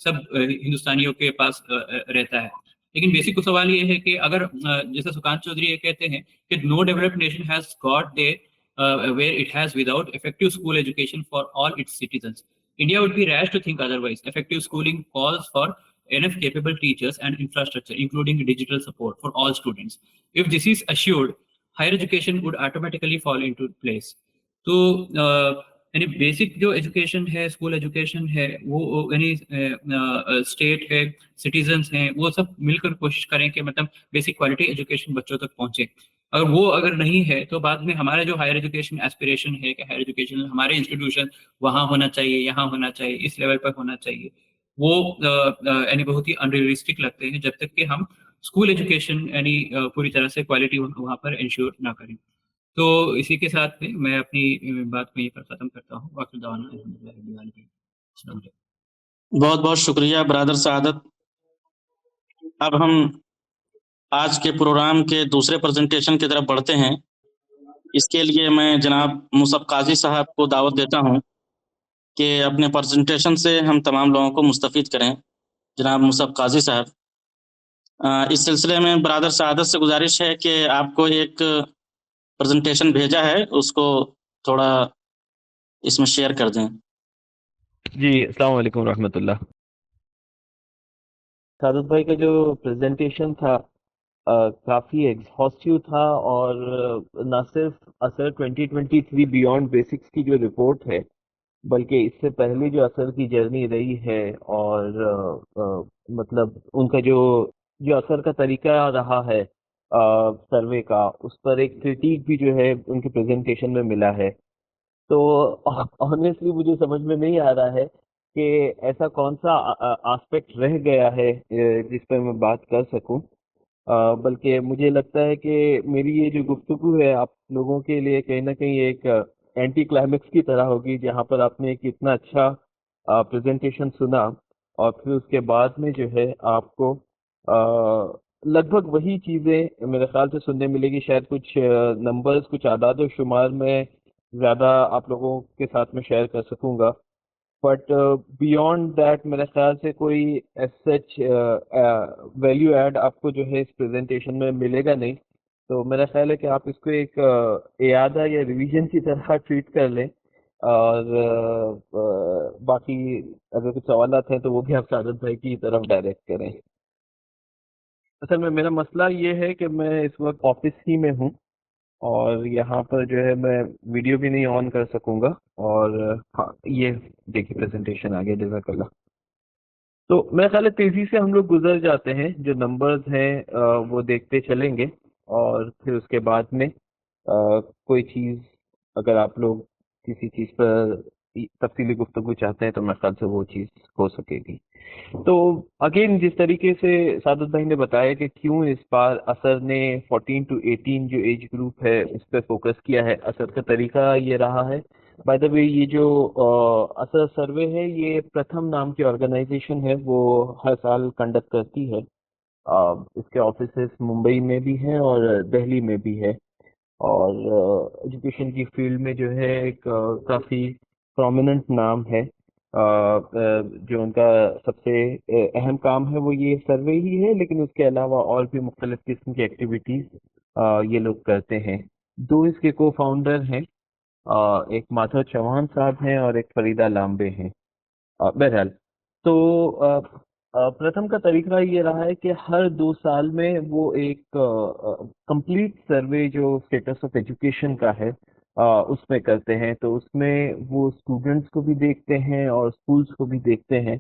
सब हिंदुस्तानियों के पास रहता है। लेकिन बेसिक सवाल ये है कि अगर जैसे सुकांत चौधरी ये कहते हैं कि no developed nation has got there where it has without effective school education for all its citizens. India would be rash to think otherwise. Effective schooling calls for enough capable teachers and infrastructure, including digital support for all students. If this is assured, higher education would automatically fall into place. तो यानी basic जो education है, school education है, वो यानी state है, citizens हैं, वो सब मिलकर कोशिश करें कि मतलब बेसिक क्वालिटी एजुकेशन बच्चों तक पहुंचे। अगर वो अगर नहीं है तो बाद में हमारा जो हायर एजुकेशन एस्पिरेशन है कि हायर एजुकेशन हमारे इंस्टीट्यूशन वहाँ होना चाहिए, यहाँ होना चाहिए, इस लेवल पर होना चाहिए, वो यानी बहुत ही अनरियलिस्टिक लगते हैं जब तक कि हम स्कूल एजुकेशन यानी पूरी तरह से क्वालिटी वहाँ पर इंश्योर ना करें। तो इसी के साथ में मैं अपनी बात को यहीं पर खत्म करता हूँ। वाक़िल दावाना अल्हम्दुलिल्लाह रब्बिल आलमीन। अस्सलाम वालेकुम। बहुत बहुत शुक्रिया ब्रदर सआदत। अब हम आज के प्रोग्राम के दूसरे प्रेजेंटेशन की तरफ बढ़ते हैं। इसके लिए मैं जनाब मुसअब काजी साहब को दावत देता हूं कि अपने प्रेजेंटेशन से हम तमाम लोगों को मुस्तफ़ीद करें। जनाब मुसअब काजी साहब, इस सिलसिले में ब्रदर सआदत से गुजारिश है कि आपको एक प्रेजेंटेशन भेजा है, उसको थोड़ा इसमें शेयर कर दें। जी, अस्सलाम वालेकुम रहमतुल्लाह। सादत भाई का जो प्रेजेंटेशन था काफ़ी एग्जॉस्टिव था, और ना सिर्फ असर 2023 बियॉन्ड बेसिक्स की जो रिपोर्ट है, बल्कि इससे पहले जो असर की जर्नी रही है, और मतलब उनका जो जो असर का तरीका रहा है सर्वे का, उस पर एक क्रिटिक भी जो है उनके प्रेजेंटेशन में मिला है। तो ऑनेस्टली मुझे समझ में नहीं आ रहा है कि ऐसा कौन सा एस्पेक्ट रह गया है जिस पर मैं बात कर सकूं। बल्कि मुझे लगता है कि मेरी ये जो गुफ्तगू है आप लोगों के लिए कहीं ना कहीं एक एंटी क्लाइमेक्स की तरह होगी, जहां पर आपने एक इतना अच्छा प्रेजेंटेशन सुना, और फिर उसके बाद में जो है आपको लगभग वही चीज़ें मेरे ख्याल से सुनने मिलेगी। शायद कुछ नंबर्स, कुछ आदाद और शुमार में ज़्यादा आप लोगों के साथ में शेयर कर सकूंगा, बट बियॉन्ड दैट मेरे ख्याल से कोई एज सच वैल्यू ऐड आपको जो है इस प्रेजेंटेशन में मिलेगा नहीं। तो मेरा ख्याल है कि आप इसको एक इयादा या रिवीजन की तरह ट्रीट कर लें, और बाकी अगर कुछ सवालात हैं तो वो भी आप सादत भाई की तरफ डायरेक्ट करें। असल में मेरा मसला ये है कि मैं इस वक्त ऑफिस ही में हूँ और यहाँ पर जो है मैं वीडियो भी नहीं ऑन कर सकूंगा। और हाँ, ये देखिए प्रेजेंटेशन आ गया, जज़ाकल्लाह। तो मेरा ख्याल है तेजी से हम लोग गुजर जाते हैं, जो नंबर्स हैं वो देखते चलेंगे और फिर उसके बाद में कोई चीज़, अगर आप लोग किसी चीज़ पर तफसीली गुफ्तगू चाहते हैं तो मेरे ख्याल से वो चीज़ हो सकेगी। तो अगेन, जिस तरीके से सादत भाई ने बताया कि क्यों इस बार असर ने 14 टू 18 जो एज ग्रुप है उस पर फोकस किया है, असर का तरीका ये रहा है। बाय द वे, ये जो असर सर्वे है, ये प्रथम नाम की ऑर्गेनाइजेशन है, वो हर साल कंडक्ट करती है। इसके ऑफिसेस मुंबई में भी हैं और दिल्ली में भी है। और एजुकेशन की फील्ड में जो है एक काफ़ी प्रोमिनेंट नाम है। जो उनका सबसे अहम काम है वो ये सर्वे ही है, लेकिन उसके अलावा और भी मुख्तलिफ किस्म की एक्टिविटीज़ ये लोग करते हैं। दो इसके को फाउंडर हैं, एक माधव चौहान साहब हैं और एक फरीदा लांबे हैं। बहरहाल, तो प्रथम का तरीका ये रहा है कि हर 2 साल में वो एक कंप्लीट सर्वे जो स्टेटस ऑफ एजुकेशन का है उसमें करते हैं। तो उसमें वो स्टूडेंट्स को भी देखते हैं और स्कूल्स को भी देखते हैं,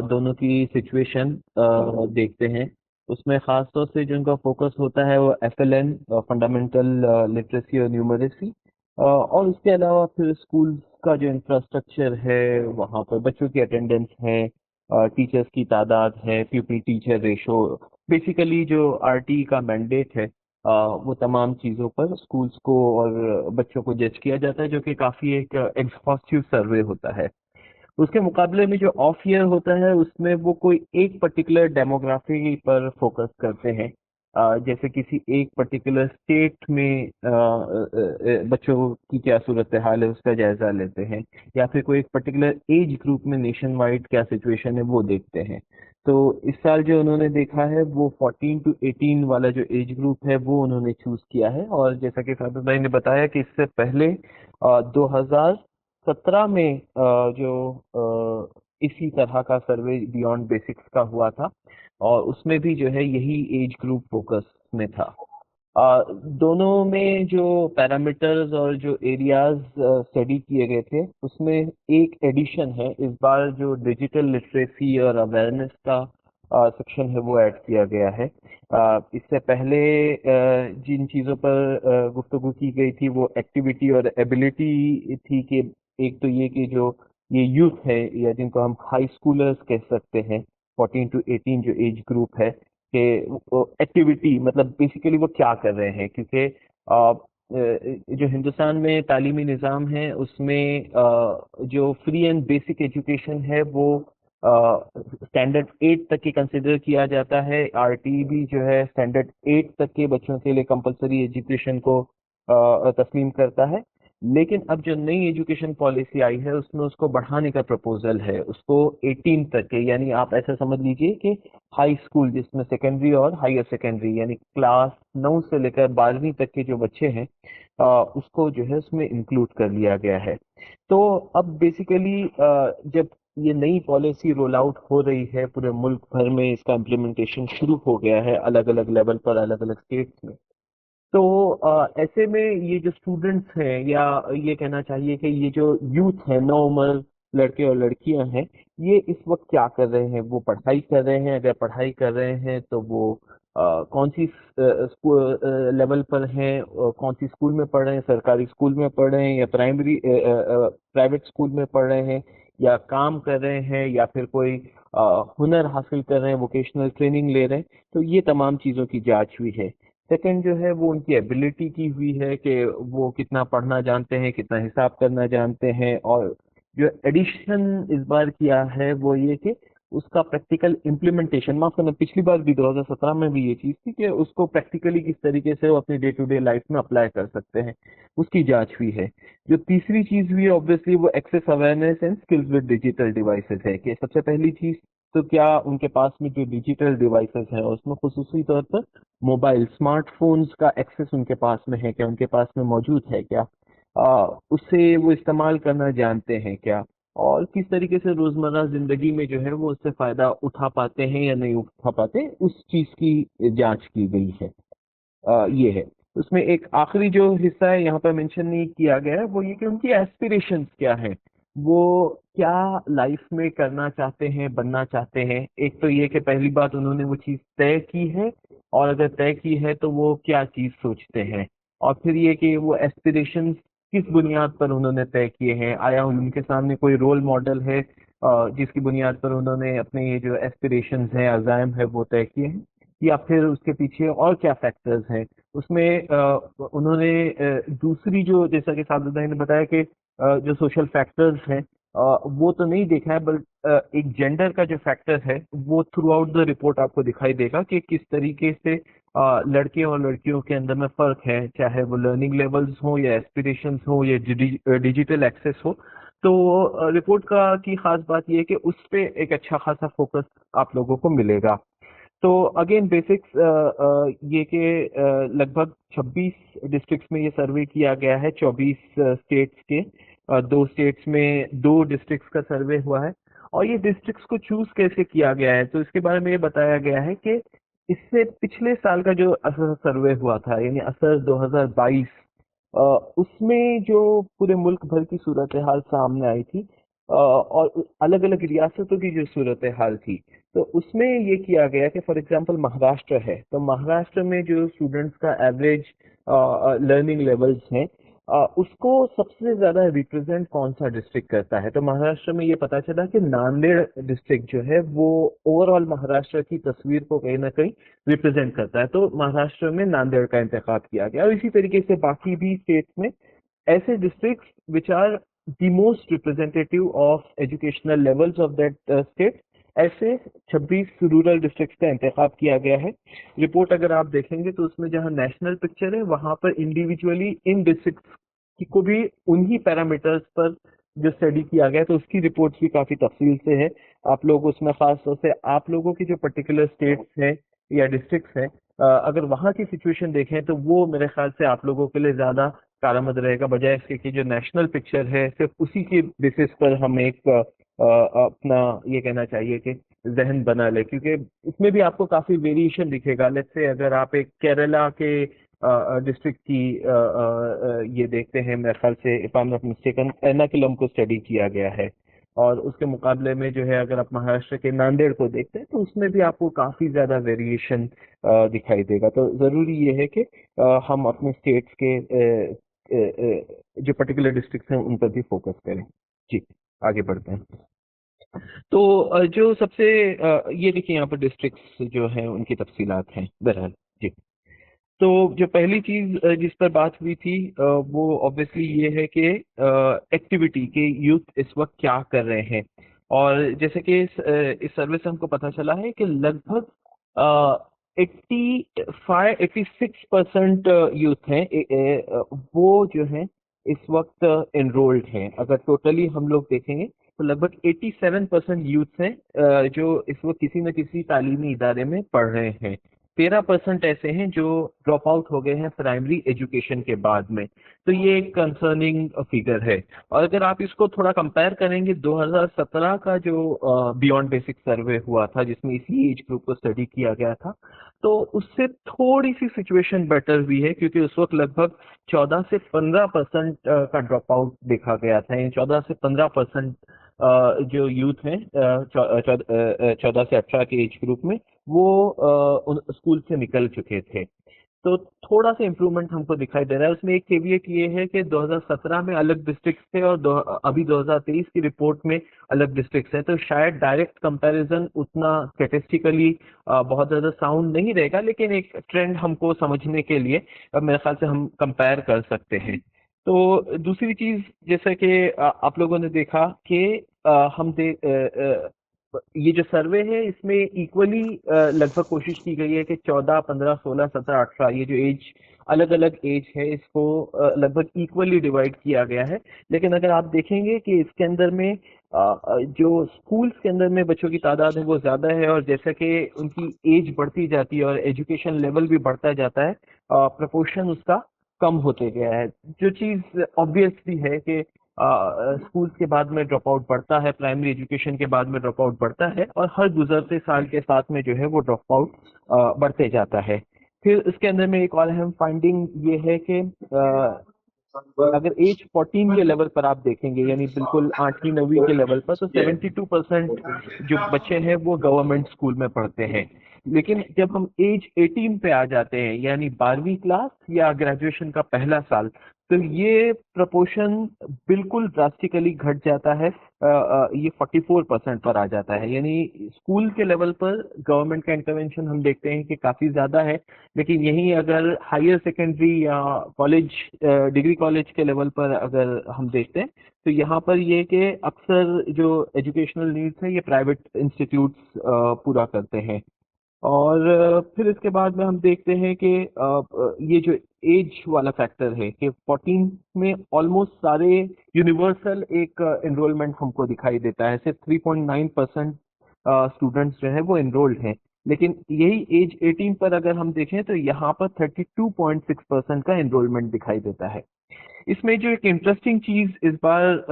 दोनों की सिचुएशन देखते हैं। उसमें ख़ास तौर से जो उनका फोकस होता है वो FLN, फंडामेंटल लिटरेसी और न्यूमरेसी। और उसके अलावा फिर स्कूल का जो इंफ्रास्ट्रक्चर है, वहाँ पर बच्चों की अटेंडेंस है, टीचर्स की तादाद है, प्यूपिल टीचर रेशो, बेसिकली जो RT का मैंडेट है, वो तमाम चीज़ों पर स्कूल्स को और बच्चों को जज किया जाता है, जो कि काफ़ी एक एग्जॉस्टिव सर्वे होता है। उसके मुकाबले में जो ऑफ ईयर होता है उसमें वो कोई एक पर्टिकुलर डेमोग्राफी पर फोकस करते हैं। जैसे किसी एक पर्टिकुलर स्टेट में बच्चों की क्या सूरत हाल है उसका जायजा लेते हैं, या फिर कोई एक पर्टिकुलर एज ग्रुप में नेशन वाइड क्या सिचुएशन है वो देखते हैं। तो इस साल जो उन्होंने देखा है वो 14 टू 18 वाला जो एज ग्रुप है वो उन्होंने चूज किया है। और जैसा कि साबित भाई ने बताया कि इससे पहले 2017 में इसी तरह का सर्वे बियॉन्ड बेसिक्स का हुआ था और उसमें भी जो है यही एज ग्रुप फोकस में था। दोनों में जो पैरामीटर्स और जो एरियाज स्टडी किए गए थे उसमें एक एडिशन है, इस बार जो डिजिटल लिटरेसी और अवेयरनेस का सेक्शन है वो ऐड किया गया है। इससे पहले जिन चीज़ों पर गुफ्तगू की गई थी वो एक्टिविटी और एबिलिटी थी, कि एक तो ये कि जो ये यूथ है या जिनको हम हाई स्कूलर्स कह सकते हैं, 14 टू 18 जो एज ग्रुप है, कि एक्टिविटी मतलब बेसिकली वो क्या कर रहे हैं। क्योंकि जो हिंदुस्तान में तालीमी निज़ाम है उसमें जो फ्री एंड बेसिक एजुकेशन है वो स्टैंडर्ड 8 तक की कंसिडर किया जाता है। RT भी जो है स्टैंडर्ड 8 तक के बच्चों के लिए कंपलसरी एजुकेशन को तस्लीम करता है। लेकिन अब जो नई एजुकेशन पॉलिसी आई है उसमें उसको बढ़ाने का प्रपोजल है, उसको 18 तक के, यानी आप ऐसा समझ लीजिए कि हाई स्कूल जिसमें सेकेंडरी और हायर सेकेंडरी यानी क्लास 9 से लेकर 12वीं तक के जो बच्चे हैं उसको जो है उसमें इंक्लूड कर लिया गया है। तो अब बेसिकली जब ये नई पॉलिसी रोल आउट हो रही है पूरे मुल्क भर में, इसका इम्प्लीमेंटेशन शुरू हो गया है अलग अलग लेवल पर, अलग अलग स्टेट्स में। तो ऐसे में ये जो स्टूडेंट्स हैं, या ये कहना चाहिए कि ये जो यूथ है, नौउम्र लड़के और लड़कियां हैं, ये इस वक्त क्या कर रहे हैं? वो पढ़ाई कर रहे हैं। अगर पढ़ाई कर रहे हैं तो वो कौन सी लेवल पर हैं, कौन सी स्कूल में पढ़ रहे हैं, सरकारी स्कूल में पढ़ रहे हैं या प्राइवेट स्कूल में पढ़ रहे हैं, या काम कर रहे हैं, या फिर कोई हुनर हासिल कर रहे हैं, वोकेशनल ट्रेनिंग ले रहे हैं। तो ये तमाम चीज़ों की जांच हुई है। सेकंड जो है वो उनकी एबिलिटी की हुई है कि वो कितना पढ़ना जानते हैं, कितना हिसाब करना जानते हैं। और जो एडिशन इस बार किया है वो ये कि उसका प्रैक्टिकल इम्प्लीमेंटेशन, माफ करना, पिछली बार भी 2017 में भी ये चीज़ थी कि उसको प्रैक्टिकली किस तरीके से वो अपनी डे टू डे लाइफ में अप्लाई कर सकते हैं, उसकी जांच हुई है। जो तीसरी चीज़ हुई है ऑब्वियसली वो access awareness and skills with digital devices है, कि सबसे पहली चीज़ तो क्या उनके पास में जो डिजिटल डिवाइसेस हैं उसमें खुसूसी तौर पर मोबाइल स्मार्टफोन्स का एक्सेस उनके पास में है क्या, उनके पास में मौजूद है क्या, उससे वो इस्तेमाल करना जानते हैं क्या। और किस तरीके से रोजमर्रा जिंदगी में जो है वो उससे फायदा उठा पाते हैं या नहीं उठा पाते, उस चीज की जांच की गई है। ये है। उसमें एक आखिरी जो हिस्सा है यहाँ पर मेंशन नहीं किया गया है, वो ये कि उनकी एस्पिरेशंस क्या है, वो क्या लाइफ में करना चाहते हैं, बनना चाहते हैं। एक तो ये कि पहली बात उन्होंने वो चीज तय की है, और अगर तय की है तो वो क्या चीज सोचते हैं, और फिर ये कि वो एस्पिरेशंस किस बुनियाद पर उन्होंने तय किए हैं। आया उनके सामने कोई रोल मॉडल है जिसकी बुनियाद पर उन्होंने अपने ये जो एस्पिरेशंस हैं, अज़ाइम है, वो तय किए हैं, या फिर उसके पीछे और क्या फैक्टर्स हैं। उसमें उन्होंने दूसरी जो, जैसा कि साबित भाई ने बताया कि जो सोशल फैक्टर्स हैं वो तो नहीं देखा है, बट एक जेंडर का जो फैक्टर है वो थ्रू आउट द रिपोर्ट आपको दिखाई देगा कि किस तरीके से लड़के और लड़कियों के अंदर में फर्क है, चाहे वो लर्निंग लेवल्स हो या एस्पिरेशंस हो या डिजिटल एक्सेस हो। तो रिपोर्ट का की खास बात यह है कि उस पे एक अच्छा खासा फोकस आप लोगों को मिलेगा। तो अगेन बेसिक्स ये कि लगभग 26 डिस्ट्रिक्ट्स में ये सर्वे किया गया है, 24 स्टेट्स के। 2 स्टेट्स में 2 डिस्ट्रिक्ट्स का सर्वे हुआ है। और ये डिस्ट्रिक्ट्स को चूज कैसे किया गया है, तो इसके बारे में ये बताया गया है कि इससे पिछले साल का जो असर सर्वे हुआ था, यानी असर 2022, उसमें जो पूरे मुल्क भर की सूरत हाल सामने आई थी और अलग अलग रियासतों की जो सूरत हाल थी, तो उसमें ये किया गया कि फॉर एग्जांपल महाराष्ट्र है, तो महाराष्ट्र में जो स्टूडेंट्स का एवरेज लर्निंग लेवल्स हैं, उसको सबसे ज्यादा रिप्रेजेंट कौन सा डिस्ट्रिक्ट करता है। तो महाराष्ट्र में ये पता चला कि नांदेड़ डिस्ट्रिक्ट जो है वो ओवरऑल महाराष्ट्र की तस्वीर को कहीं ना कहीं रिप्रेजेंट करता है, तो महाराष्ट्र में नांदेड़ का इंतखाब किया गया। और इसी तरीके से बाकी भी स्टेट्स में ऐसे districts which are the most representative of educational levels of that state, ऐसे 26 रूरल डिस्ट्रिक्ट्स का इंतखाब किया गया है। रिपोर्ट अगर आप देखेंगे तो उसमें जहां नेशनल पिक्चर है, वहां पर इंडिविजुअली इन डिस्ट्रिक्ट्स को भी उन्हीं पैरामीटर्स पर जो स्टडी किया गया है, तो उसकी रिपोर्ट भी काफी तफसील से है। आप लोग उसमें खास तौर से आप लोगों की जो पर्टिकुलर स्टेट्स हैं या डिस्ट्रिक्ट्स हैं, अगर वहां की सिचुएशन देखें तो वो मेरे ख्याल से आप लोगों के लिए ज्यादा कारआमद रहेगा, बजाय इसके कि जो नेशनल पिक्चर है सिर्फ उसी के बेसिस पर हम एक अपना ये कहना चाहिए कि जहन बना ले, क्योंकि इसमें भी आपको काफी वेरिएशन दिखेगा। लेट्स से अगर आप एक केरला के डिस्ट्रिक्ट की ये देखते हैं, मेरे ख्याल से if I am not mistaken Ernakulam को स्टडी किया गया है, और उसके मुकाबले में जो है अगर आप महाराष्ट्र के नांदेड़ को देखते हैं तो उसमें भी आपको काफी ज्यादा वेरिएशन दिखाई देगा। तो जरूरी ये है कि हम अपने स्टेट्स के जो पर्टिकुलर डिस्ट्रिक्ट हैं उन पर भी फोकस करें। जी, आगे बढ़ते हैं। तो जो सबसे ये देखिए यहाँ पर डिस्ट्रिक्ट्स जो हैं उनकी तफसीलात हैं बहरहाल। जी, तो जो पहली चीज जिस पर बात हुई थी वो ऑब्वियसली ये है कि एक्टिविटी के यूथ इस वक्त क्या कर रहे हैं। और जैसे कि इस सर्वे से हमको पता चला है कि लगभग 86% यूथ हैं, वो जो है इस वक्त एनरोल्ड हैं। अगर टोटली हम लोग देखेंगे तो लगभग 87% यूथ हैं जो इस वक्त किसी न किसी तालीमी इदारे में पढ़ रहे हैं। 13% ऐसे हैं जो ड्रॉप आउट हो गए हैं प्राइमरी एजुकेशन के बाद में। तो ये एक कंसर्निंग फिगर है। और अगर आप इसको थोड़ा कंपेयर करेंगे 2017 का जो बियॉन्ड बेसिक सर्वे हुआ था, जिसमें इसी एज ग्रुप को स्टडी किया गया था, तो उससे थोड़ी सी सिचुएशन बेटर हुई है, क्योंकि उस वक्त लगभग 14 से 15% का ड्रॉप आउट देखा गया था। यानी 14 से 15% जो यूथ हैं 14 से 18 के एज ग्रुप में, वो स्कूल से निकल चुके थे। तो थोड़ा सा इम्प्रूवमेंट हमको दिखाई दे रहा है। उसमें एक केविएट ये है कि 2017 में अलग डिस्ट्रिक्ट थे और अभी 2023 की रिपोर्ट में अलग डिस्ट्रिक्ट हैं, तो शायद डायरेक्ट कंपैरिजन उतना स्टैटिस्टिकली बहुत ज़्यादा साउंड नहीं रहेगा, लेकिन एक ट्रेंड हमको समझने के लिए मेरे ख्याल से हम कंपेयर कर सकते हैं। तो दूसरी चीज़, जैसा कि आप लोगों ने देखा कि हम ये जो सर्वे है इसमें इक्वली लगभग कोशिश की गई है कि 14, 15, 16, 17, 18 ये जो एज अलग अलग एज है इसको लगभग इक्वली डिवाइड किया गया है। लेकिन अगर आप देखेंगे कि इसके अंदर में जो स्कूल्स के अंदर में बच्चों की तादाद है वो ज्यादा है, और जैसा कि उनकी एज बढ़ती जाती है और एजुकेशन लेवल भी बढ़ता जाता है, प्रोपोर्शन उसका कम होते गया है। जो चीज ऑब्वियस भी है कि स्कूल्स के बाद में ड्रॉप आउट बढ़ता है, प्राइमरी एजुकेशन के बाद में ड्रॉप आउट बढ़ता है, और हर गुजरते साल के साथ में जो है वो ड्रॉप आउट बढ़ते जाता है। फिर इसके अंदर में एक और अहम फाइंडिंग ये है कि अगर एज 14 के लेवल पर आप देखेंगे, यानी बिल्कुल 8वीं 9वीं के लेवल पर, तो 72% जो बच्चे हैं वो गवर्नमेंट स्कूल में पढ़ते हैं। लेकिन जब हम एज 18 पे आ जाते हैं, यानी 12वीं क्लास या ग्रेजुएशन का पहला साल, तो ये प्रपोर्शन बिल्कुल ड्रास्टिकली घट जाता है। ये 44% पर आ जाता है। यानी स्कूल के लेवल पर गवर्नमेंट का इंटरवेंशन हम देखते हैं कि काफी ज्यादा है, लेकिन यहीं अगर हायर सेकेंडरी या कॉलेज, डिग्री कॉलेज के लेवल पर अगर हम देखते हैं, तो यहाँ पर ये कि अक्सर जो एजुकेशनल नीड्स है ये प्राइवेट इंस्टीट्यूट्स पूरा करते हैं। और फिर इसके बाद में हम देखते हैं कि ये जो एज वाला फैक्टर है कि 14 में ऑलमोस्ट सारे यूनिवर्सल एक एनरोलमेंट हमको दिखाई देता है। सिर्फ 3.9% स्टूडेंट्स जो है वो एनरोल्ड हैं। लेकिन यही एज 18 पर अगर हम देखें तो यहाँ पर 32.6% का एनरोलमेंट दिखाई देता है। इसमें जो एक इंटरेस्टिंग चीज इस बार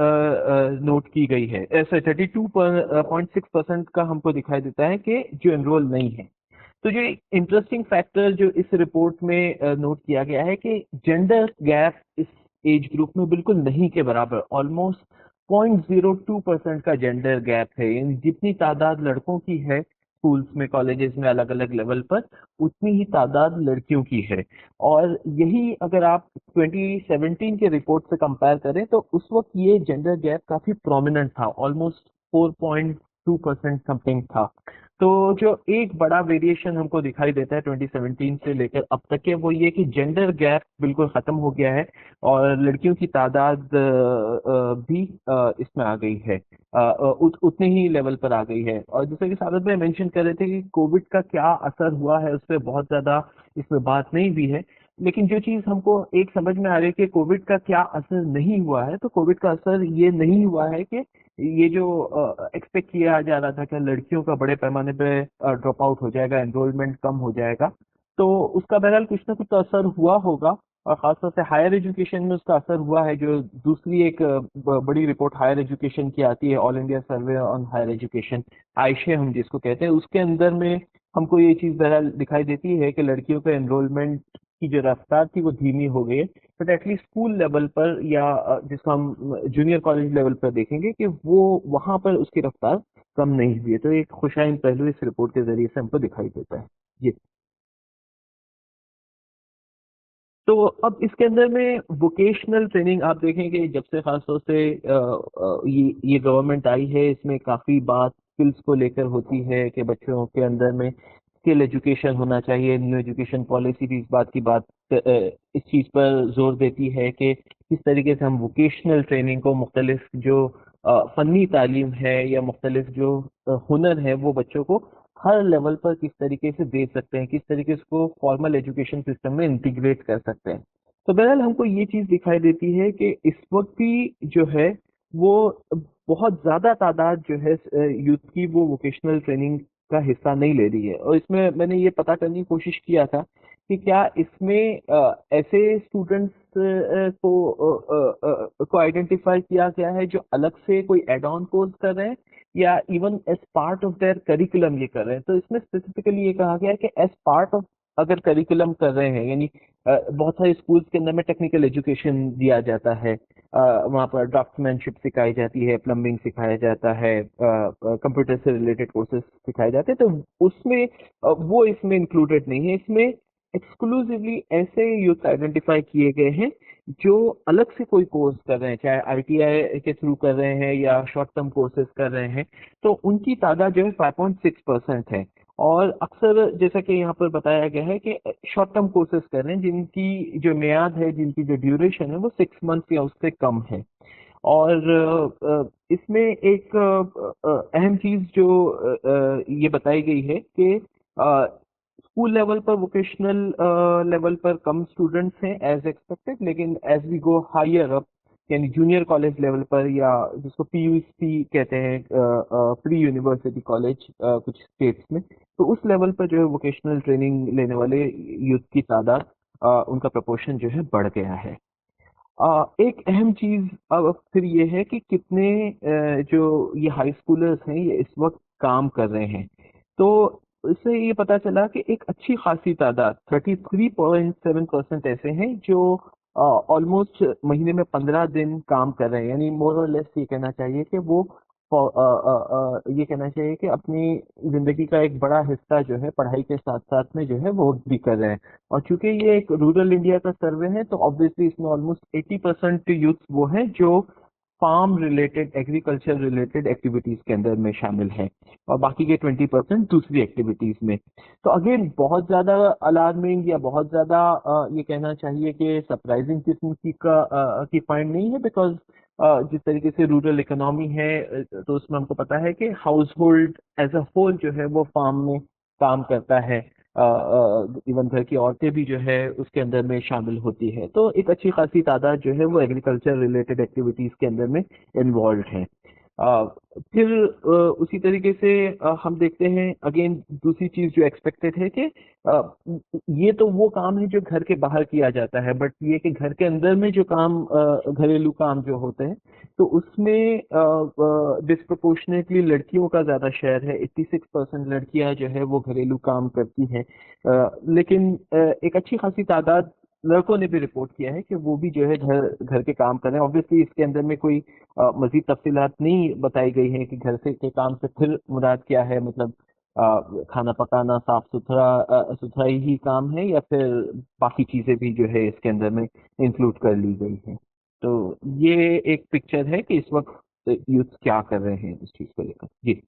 नोट की गई है, ऐसे 32.6% का हमको दिखाई देता है कि जो एनरोल नहीं है। तो जो इंटरेस्टिंग फैक्टर जो इस रिपोर्ट में नोट किया गया है कि जेंडर गैप इस एज ग्रुप में बिल्कुल नहीं के बराबर, ऑलमोस्ट 0.02% का जेंडर गैप है। यानी जितनी तादाद लड़कों की है स्कूल्स में, कॉलेजेस में, अलग अलग लेवल पर, उतनी ही तादाद लड़कियों की है। और यही अगर आप 2017 के रिपोर्ट से कंपेयर करें तो उस वक्त ये जेंडर गैप काफी प्रोमिनेंट था, ऑलमोस्ट 4.2% समथिंग था। तो जो एक बड़ा वेरिएशन हमको दिखाई देता है 2017 से लेकर अब तक के, वो ये कि जेंडर गैप बिल्कुल खत्म हो गया है और लड़कियों की तादाद भी इसमें आ गई है, उतने ही लेवल पर आ गई है। और जैसे कि साबित भाई मेंशन कर रहे थे कि कोविड का क्या असर हुआ है, उस पर बहुत ज्यादा इसमें बात नहीं भी है। लेकिन जो चीज हमको एक समझ में आ रही है कि कोविड का क्या असर नहीं हुआ है, तो कोविड का असर ये नहीं हुआ है कि ये जो एक्सपेक्ट किया जा रहा था कि लड़कियों का बड़े पैमाने पे ड्रॉप आउट हो जाएगा, एनरोलमेंट कम हो जाएगा, तो उसका बहरहाल कुछ ना कुछ तो असर हुआ होगा। और खासतौर से हायर एजुकेशन में उसका असर हुआ है। जो दूसरी एक बड़ी रिपोर्ट हायर एजुकेशन की आती है, all India survey on higher education, AISHE हम जिसको कहते हैं, उसके अंदर में हमको ये चीज बहरहाल दिखाई देती है कि लड़कियों का एनरोलमेंट की जो रफ्तार थी वो धीमी हो गई है। बट एटलीस्ट स्कूल लेवल पर या जिसको हम जूनियर कॉलेज लेवल पर देखेंगे कि वो वहां पर उसकी रफ्तार कम नहीं हुई है। तो एक खुशाइन पहलू इस रिपोर्ट के जरिए से हमको दिखाई देता है। जी। तो अब इसके अंदर में वोकेशनल ट्रेनिंग आप देखेंगे, जब से खासतौर से ये गवर्नमेंट आई है, इसमें काफी बात स्किल्स को लेकर होती है कि बच्चों के अंदर में स्किल एजुकेशन होना चाहिए। न्यू एजुकेशन पॉलिसी भी इस बात की बात इस चीज पर जोर देती है कि किस तरीके से हम वोकेशनल ट्रेनिंग को, मुख्तलिफ जो फनी तालीम है या मुख्तलिफ जो हुनर है, वो बच्चों को हर लेवल पर किस तरीके से दे सकते हैं, किस तरीके से उसको फॉर्मल एजुकेशन सिस्टम में इंटीग्रेट कर सकते हैं। तो बहरहाल हमको ये चीज दिखाई देती है कि इस वक्त भी जो है वो बहुत ज्यादा तादाद जो है यूथ की वो वोकेशनल ट्रेनिंग का हिस्सा नहीं ले रही है। और इसमें मैंने ये पता करने की कोशिश किया था कि क्या इसमें ऐसे स्टूडेंट्स को आइडेंटिफाई किया गया है जो अलग से कोई एड ऑन कोर्स कर रहे हैं, या even as part of their curriculum ये कर रहे हैं। तो इसमें स्पेसिफिकली ये कहा गया है कि एज पार्ट ऑफ अगर करिकुलम कर रहे हैं, यानी बहुत सारे स्कूल्स के अंदर में टेक्निकल एजुकेशन दिया जाता है, वहाँ पर ड्राफ्ट्समैनशिप सिखाई जाती है, प्लम्बिंग सिखाया जाता है, कंप्यूटर से रिलेटेड कोर्सेज सिखाए जाते हैं, तो उसमें वो इसमें इंक्लूडेड नहीं है। इसमें एक्सक्लूसिवली ऐसे यूथ आइडेंटिफाई किए गए हैं जो अलग से कोई कोर्स कर रहे हैं, चाहे आईटीआई के थ्रू कर रहे हैं या शॉर्ट टर्म कोर्सेज कर रहे हैं, तो उनकी तादाद जो है 5.6% है। और अक्सर जैसा कि यहाँ पर बताया गया है कि शॉर्ट टर्म कोर्सेज कर रहे हैं जिनकी जो मियाद है, जिनकी जो ड्यूरेशन है वो 6 मंथ या उससे कम है। और इसमें एक अहम चीज जो ये बताई गई है कि स्कूल लेवल पर, वोकेशनल लेवल पर कम स्टूडेंट्स हैं एज एक्सपेक्टेड, लेकिन as we go higher up, यानी जूनियर कॉलेज लेवल पर, या जिसको पीयूसी कहते हैं, प्री यूनिवर्सिटी कॉलेज कुछ स्टेट्स में, तो उस लेवल पर जो है वोकेशनल ट्रेनिंग लेने वाले यूथ की तादाद, उनका प्रपोर्शन जो है बढ़ गया है। एक अहम चीज अब फिर ये है कि कितने जो ये हाई स्कूलर्स हैं ये इस वक्त काम कर रहे हैं। तो इससे ये पता चला कि एक अच्छी खासी तादाद 33.7% ऐसे हैं जो ऑलमोस्ट महीने में 15 दिन काम कर रहे हैं, यानी मोर और लेस ये कहना चाहिए कि वो ये कहना चाहिए कि अपनी जिंदगी का एक बड़ा हिस्सा जो है पढ़ाई के साथ साथ में जो है वो भी कर रहे हैं। और चूंकि ये एक रूरल इंडिया का सर्वे है तो ऑब्वियसली इसमें ऑलमोस्ट 80% यूथ वो हैं जो farm related agriculture related activities के अंदर में शामिल है, और बाकी के 20% दूसरी एक्टिविटीज में। तो अगेन बहुत ज्यादा अलार्मिंग या बहुत ज्यादा ये कहना चाहिए कि सरप्राइजिंग किस्म की फाइंड नहीं है, बिकॉज जिस तरीके से रूरल इकोनॉमी है तो उसमें हमको पता है कि household as a whole जो है वो फार्म में काम करता है। इवन घर की औरतें भी जो है उसके अंदर में शामिल होती है, तो एक अच्छी खासी तादाद जो है वो एग्रीकल्चर रिलेटेड एक्टिविटीज के अंदर में इन्वॉल्व है। अ, फिर उसी तरीके से हम देखते हैं अगेन दूसरी चीज जो एक्सपेक्टेड है कि अ, ये तो वो काम है जो घर के बाहर किया जाता है, बट ये कि घर के अंदर में जो काम घरेलू काम जो होते हैं तो उसमें डिस्प्रोपोर्शनेटली लड़कियों का ज्यादा शेयर है। 86% लड़कियां जो है वो घरेलू काम करती हैं, लेकिन एक अच्छी खासी तादाद लड़कों ने भी रिपोर्ट किया है कि वो भी जो है घर घर के काम कर रहे हैं। ऑब्वियसली इसके अंदर में कोई मजीद तफसीलात नहीं बताई गई हैं कि घर से के काम से फिर मुराद क्या है, मतलब खाना पकाना साफ सुथरा सुथरा ही काम है या फिर बाकी चीजें भी जो है इसके अंदर में इंक्लूड कर ली गई हैं। तो ये एक पिक्चर है कि इस वक्त यूथ क्या कर रहे हैं इस चीज को लेकर। जी।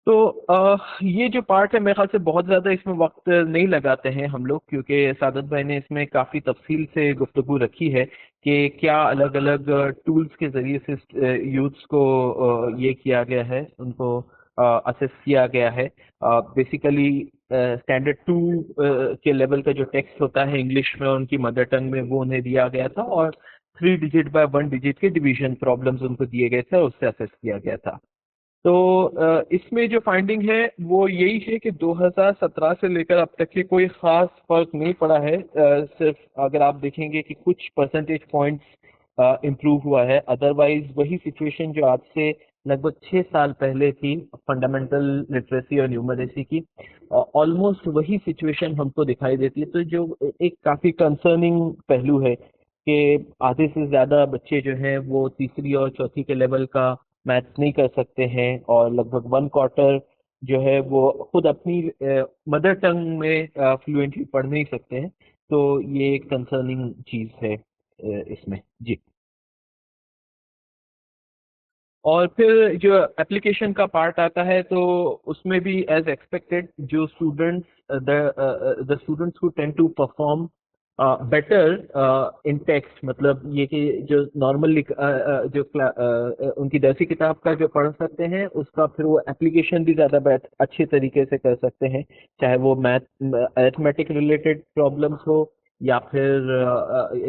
तो ये जो पार्ट है मेरे ख्याल से बहुत ज़्यादा इसमें वक्त नहीं लगाते हैं हम लोग, क्योंकि सादत भाई ने इसमें काफ़ी तफसील से गुफ्तगू रखी है कि क्या अलग अलग टूल्स के ज़रिए से यूथ्स को ये किया गया है, उनको असेस किया गया है। बेसिकली स्टैंडर्ड टू के लेवल का जो टेक्स्ट होता है इंग्लिश में उनकी मदर टंग में वो उन्हें दिया गया था, और 3 डिजिट बाय 1 डिजिट के डिवीजन प्रॉब्लम्स उनको दिए गए थे और उससे असेस किया गया था। तो इसमें जो फाइंडिंग है वो यही है कि 2017 से लेकर अब तक के कोई खास फर्क नहीं पड़ा है। सिर्फ अगर आप देखेंगे कि कुछ परसेंटेज पॉइंट्स इम्प्रूव हुआ है, अदरवाइज वही सिचुएशन जो आज से लगभग 6 साल पहले थी फंडामेंटल लिटरेसी और न्यूमरेसी की, ऑलमोस्ट वही सिचुएशन हमको दिखाई देती है। तो जो एक काफी कंसर्निंग पहलू है कि आधे से ज्यादा बच्चे जो हैं वो तीसरी और चौथी के लेवल का मैथ्स नहीं कर सकते हैं, और लगभग 1/4 जो है वो खुद अपनी मदर टंग में फ्लुएंटली पढ़ नहीं सकते हैं। तो ये एक कंसर्निंग चीज है इसमें। जी। और फिर जो एप्लीकेशन का पार्ट आता है तो उसमें भी एज एक्सपेक्टेड जो students the students who tend to perform better in text, मतलब ये कि जो नॉर्मल उनकी दरसी किताब का जो पढ़ सकते हैं उसका फिर वो एप्लीकेशन भी ज़्यादा अच्छे तरीके से कर सकते हैं, चाहे वो मैथ अरिथमेटिक रिलेटेड प्रॉब्लम्स हो या फिर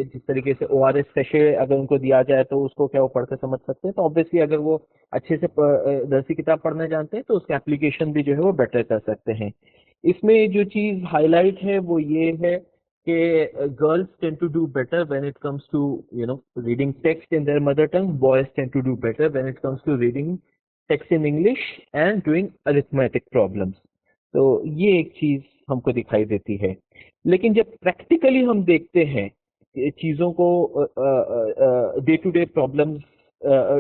जिस तरीके से ORS सेशे अगर उनको दिया जाए तो उसको क्या वो पढ़ के समझ सकते हैं। तो ऑब्वियसली अगर वो अच्छे से दरसी किताब पढ़ना जानते हैं तो उसका एप्लीकेशन भी जो है वो बेटर कर सकते हैं। इसमें जो चीज हाईलाइट है वो ये है कि girls tend to do better when it comes to reading text in their mother tongue. Boys tend to do better when it comes to reading text in English and doing arithmetic problems. तो ये एक चीज हमको दिखाई देती है। लेकिन जब प्रैक्टिकली हम देखते हैं चीजों को day to day problems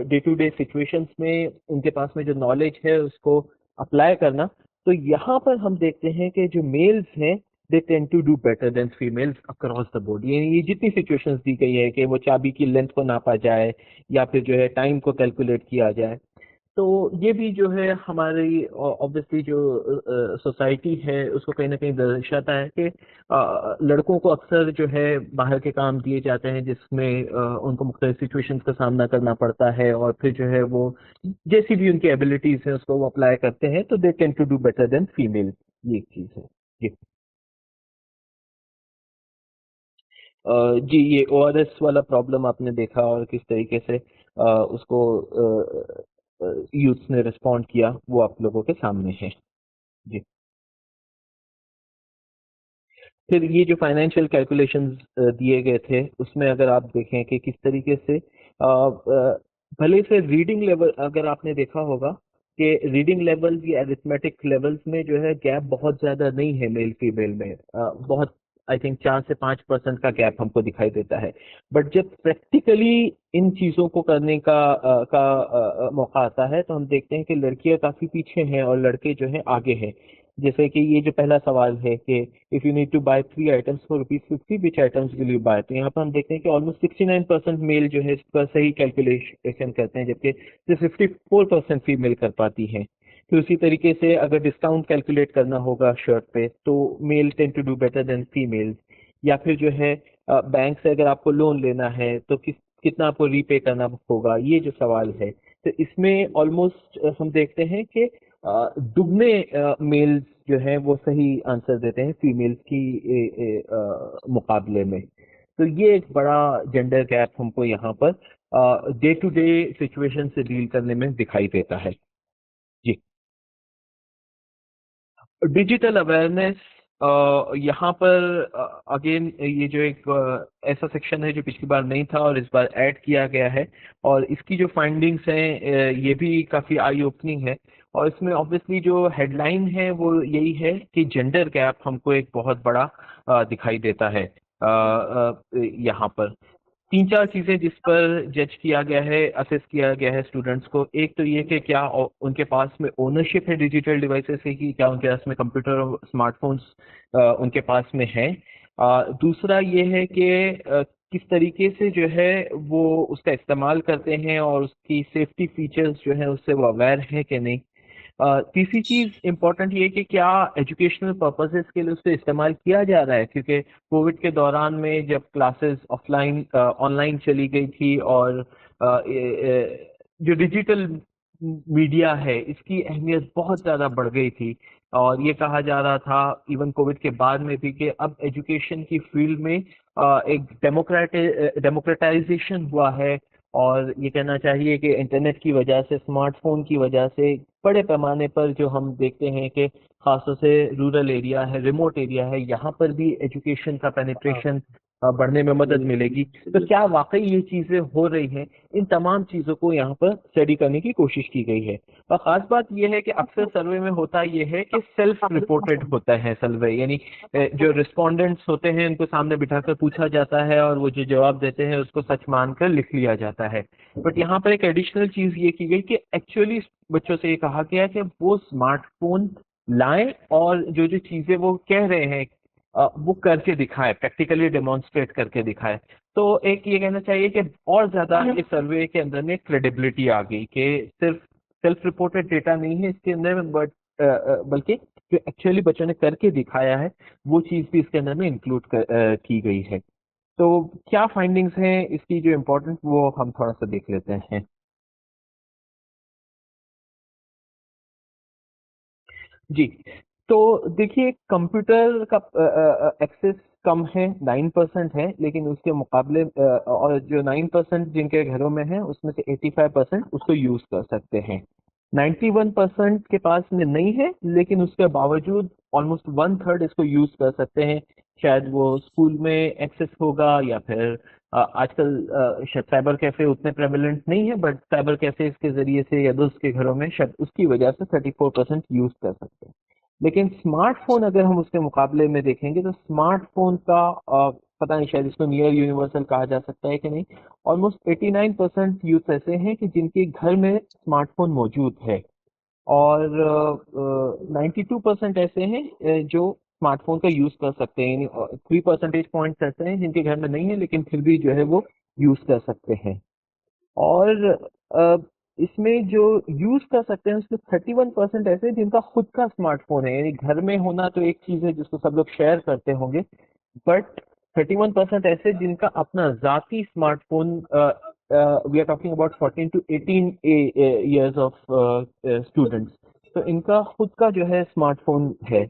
day to day situations में उनके पास में जो नॉलेज है उसको अप्लाई करना, तो यहाँ पर हम देखते हैं कि जो मेल्स हैं they tend to do better than females across the board. ये जितनी सिचुएशंस दी गई है कि वो चाबी की लेंथ को नापा जाए या फिर जो है टाइम को कैलकुलेट किया जाए, तो ये भी जो है हमारी ऑब्वियसली जो सोसाइटी है उसको कहीं ना कहीं दर्शाता है कि लड़कों को अक्सर जो है बाहर के काम दिए जाते हैं जिसमें उनको मुख्तलिफ सिचुएशंस का सामना करना पड़ता है, और फिर जो है वो जैसी भी उनकी एबिलिटीज है उसको वो अप्लाई करते हैं, तो they tend to do better than female. ये एक चीज है। जी। जी, ये ORS वाला प्रॉब्लम आपने देखा और किस तरीके से उसको यूथ ने रिस्पॉन्ड किया वो आप लोगों के सामने है। जी। फिर ये जो फाइनेंशियल कैलकुलेशंस दिए गए थे उसमें अगर आप देखें कि किस तरीके से भले से रीडिंग लेवल अगर आपने देखा होगा कि रीडिंग लेवल या अरिथमेटिक लेवल्स में जो है गैप बहुत ज्यादा नहीं है मेल फीमेल में, बहुत आई थिंक 4 से 5% का गैप हमको दिखाई देता है। बट जब प्रैक्टिकली इन चीजों को करने का मौका आता है तो हम देखते हैं कि लड़कियां काफी पीछे हैं और लड़के जो हैं आगे हैं। जैसे कि ये जो पहला सवाल है कि if you need to buy 3 items for ₹50 which items will you buy, तो यहाँ पर हम देखते हैं कि ऑलमोस्ट 69% मेल जो है इसका सही कैलकुलेशन करते हैं, जबकि सिर्फ 54% फीमेल कर पाती हैं। तो उसी तरीके से अगर डिस्काउंट कैलकुलेट करना होगा शर्ट पे तो male tend to do better than females. या फिर जो है बैंक से अगर आपको लोन लेना है तो कितना आपको रीपे करना होगा, ये जो सवाल है तो इसमें ऑलमोस्ट हम देखते हैं कि दुगने मेल्स जो हैं वो सही आंसर देते हैं फीमेल्स की मुकाबले में। तो ये एक बड़ा जेंडर गैप हमको यहाँ पर डे टू डे सिचुएशन से डील करने में दिखाई देता है। जी, डिजिटल अवेयरनेस यहाँ पर अगेन ये जो एक ऐसा सेक्शन है जो पिछली बार नहीं था और इस बार ऐड किया गया है, और इसकी जो फाइंडिंग्स हैं ये भी काफ़ी आई ओपनिंग है। और इसमें ऑब्वियसली जो हेडलाइन है वो यही है कि जेंडर गैप हमको एक बहुत बड़ा दिखाई देता है यहाँ पर। 3-4 चीजें जिस पर जज किया गया है, असेस किया गया है स्टूडेंट्स को। एक तो ये कि क्या उनके पास में ओनरशिप है डिजिटल डिवाइसेस की, क्या उनके पास में कंप्यूटर और स्मार्टफोन्स उनके पास में है। दूसरा ये है कि किस तरीके से जो है वो उसका इस्तेमाल करते हैं और उसकी सेफ्टी फीचर्स जो है उससे वो अवेयर है कि नहीं। तीसरी चीज इम्पोर्टेंट ये है कि क्या एजुकेशनल पर्पसेस के लिए उससे इस्तेमाल किया जा रहा है, क्योंकि कोविड के दौरान में जब क्लासेस ऑफलाइन ऑनलाइन चली गई थी और जो डिजिटल मीडिया है इसकी अहमियत बहुत ज़्यादा बढ़ गई थी। और ये कहा जा रहा था इवन कोविड के बाद में भी कि अब एजुकेशन की फील्ड में एक डेमोक्रेटाइजेशन हुआ है। और ये कहना चाहिए कि इंटरनेट की वजह से, स्मार्टफोन की वजह से बड़े पैमाने पर जो हम देखते हैं कि खासतौर से रूरल एरिया है, रिमोट एरिया है, यहाँ पर भी एजुकेशन का पेनिट्रेशन बढ़ने में मदद मिलेगी। तो क्या वाकई ये चीज़ें हो रही हैं, इन तमाम चीज़ों को यहाँ पर स्टडी करने की कोशिश की गई है। और ख़ास बात यह है कि अक्सर सर्वे में होता यह है कि सेल्फ रिपोर्टेड होता है सर्वे, यानी जो रिस्पोंडेंट्स होते हैं उनको सामने बिठाकर पूछा जाता है और वो जो जवाब देते हैं उसको सच मानकर लिख लिया जाता है। बट यहाँ पर एक एडिशनल चीज़ ये की गई कि एक्चुअली बच्चों से ये कहा गया कि वो स्मार्टफोन लाएं और जो जो चीज़ें वो कह रहे हैं वो करके दिखाए, प्रैक्टिकली डेमोन्स्ट्रेट करके दिखाए। तो एक ये कहना चाहिए कि और ज्यादा इस सर्वे के अंदर में क्रेडिबिलिटी आ गई कि सिर्फ सेल्फ रिपोर्टेड डेटा नहीं है इसके अंदर में, बट बल्कि जो एक्चुअली बच्चों ने करके दिखाया है वो चीज भी इसके अंदर में इंक्लूड की गई है। तो क्या फाइंडिंग्स हैं इसकी जो इम्पोर्टेंट, वो हम थोड़ा सा देख लेते हैं। जी, तो देखिए कंप्यूटर का एक्सेस कम है, 9% है, लेकिन उसके मुकाबले और जो 9% जिनके घरों में है उसमें से 85% उसको यूज कर सकते हैं। 91% के पास में नहीं है, लेकिन उसके बावजूद ऑलमोस्ट 1/3 इसको यूज कर सकते हैं। शायद वो स्कूल में एक्सेस होगा या फिर आजकल शायद साइबर कैफे उतने प्रेवलेंट नहीं है, बट साइबर कैफे के जरिए से या दोस्त के घरों में शायद उसकी वजह से 34% यूज कर सकते हैं। लेकिन स्मार्टफोन अगर हम उसके मुकाबले में देखेंगे तो स्मार्टफोन का पता नहीं शायद इसको नियर यूनिवर्सल कहा जा सकता है कि नहीं। ऑलमोस्ट 89% यूथ ऐसे हैं कि जिनके घर में स्मार्टफोन मौजूद है, और 92% ऐसे हैं जो स्मार्टफोन का यूज कर सकते हैं, यानी 3 परसेंटेज पॉइंट्स ऐसे हैं जिनके घर में नहीं है लेकिन फिर भी जो है वो यूज कर सकते हैं। और अ, इसमें जो यूज कर सकते हैं उसमें 31% ऐसे हैं जिनका खुद का स्मार्टफोन है, यानी घर में होना तो एक चीज है जिसको सब लोग शेयर करते होंगे, बट 31% ऐसे जिनका अपना जाती smartphone, we are talking about 14 to 18 years of students, तो इनका खुद का जो है स्मार्टफोन है।